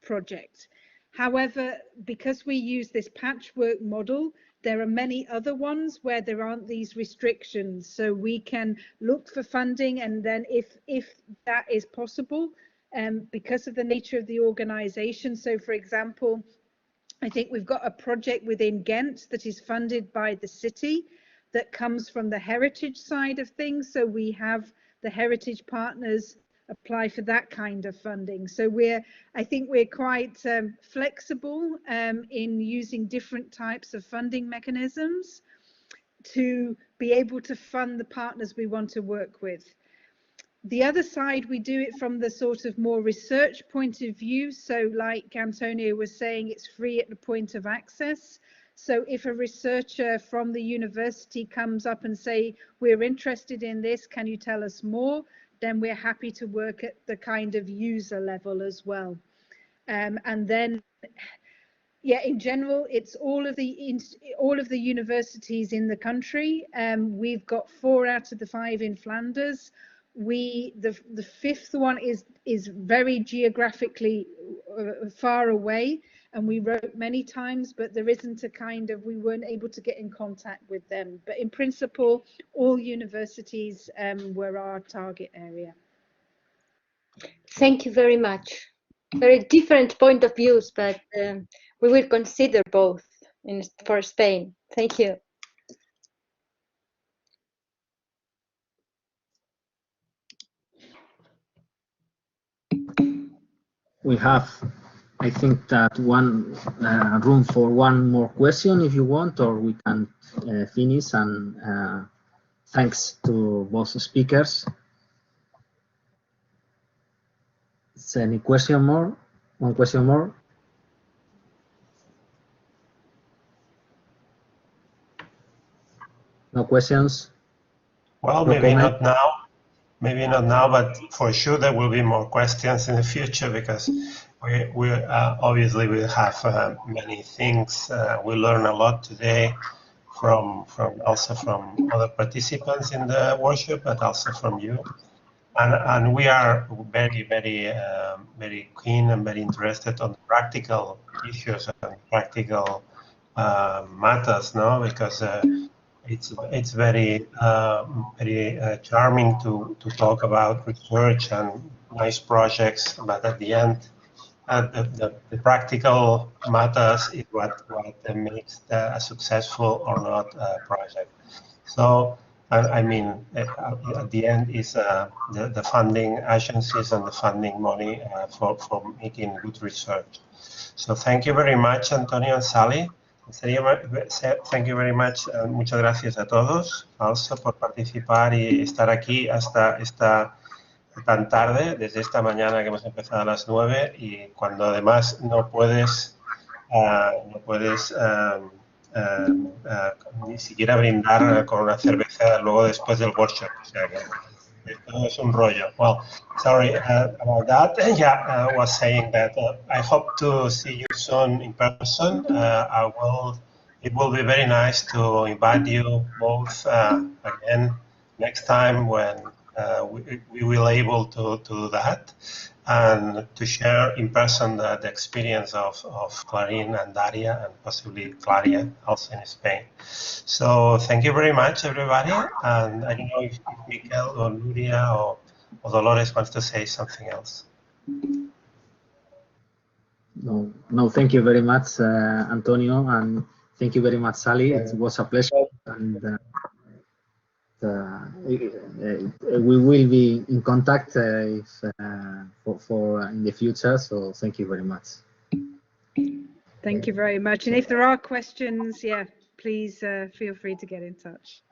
project. However, because we use this patchwork model, there are many other ones where there aren't these restrictions. So we can look for funding, and then if that is possible, because of the nature of the organization. So for example, I think we've got a project within Ghent that is funded by the city that comes from the heritage side of things. So we have the heritage partners apply for that kind of funding. So I think we're quite flexible in using different types of funding mechanisms to be able to fund the partners we want to work with. The other side, we do it from the sort of more research point of view. So like Antonio was saying, it's free at the point of access. So if a researcher from the university comes up and say, we're interested in this, can you tell us more? Then we're happy to work at the kind of user level as well. And then, yeah, in general, it's all of the universities in the country. We've got 4 out of the 5 in Flanders. The 5th one is very geographically far away, and we wrote many times, but there isn't a kind of, we weren't able to get in contact with them. But in principle, all universities were our target area. Thank you very much. Very different point of views, but we will consider both for Spain. Thank you. We have, I think, that one room for one more question if you want, or we can finish. And thanks to both speakers. Is any question more? One question more? No questions? Well, maybe not now. Maybe not now, but for sure there will be more questions in the future, because we obviously will have many things. We learn a lot today from other participants in the workshop, but also from you. And we are very keen and very interested on practical issues and practical matters, no? Because it's very charming to talk about research and nice projects, but at the end, the practical matters is what makes a successful or not project. So, I mean, at the end is the funding agencies and the funding money for making good research. So thank you very much, Antonio and Sally. Thank you very much. Muchas gracias a todos, also por participar y estar aquí hasta tan tarde, desde esta mañana que hemos empezado a las 9, y cuando además no puedes ni siquiera brindar con una cerveza luego después del workshop. O sea que esto es un rollo. Well, sorry about that. Yeah, I was saying that I hope to see you soon in person. It will be very nice to invite you both again next time when we will able to do that, and to share in person the experience of CLARIN and DARIAH, and possibly CLARIAH also in Spain. So thank you very much, everybody. And I don't know if Miquel or Nuria or Dolores wants to say something else. No, thank you very much, Antonio, and thank you very much, Sally. It was a pleasure, and we will be in contact for in the future. So thank you very much. Thank you very much. And if there are questions, yeah, please feel free to get in touch.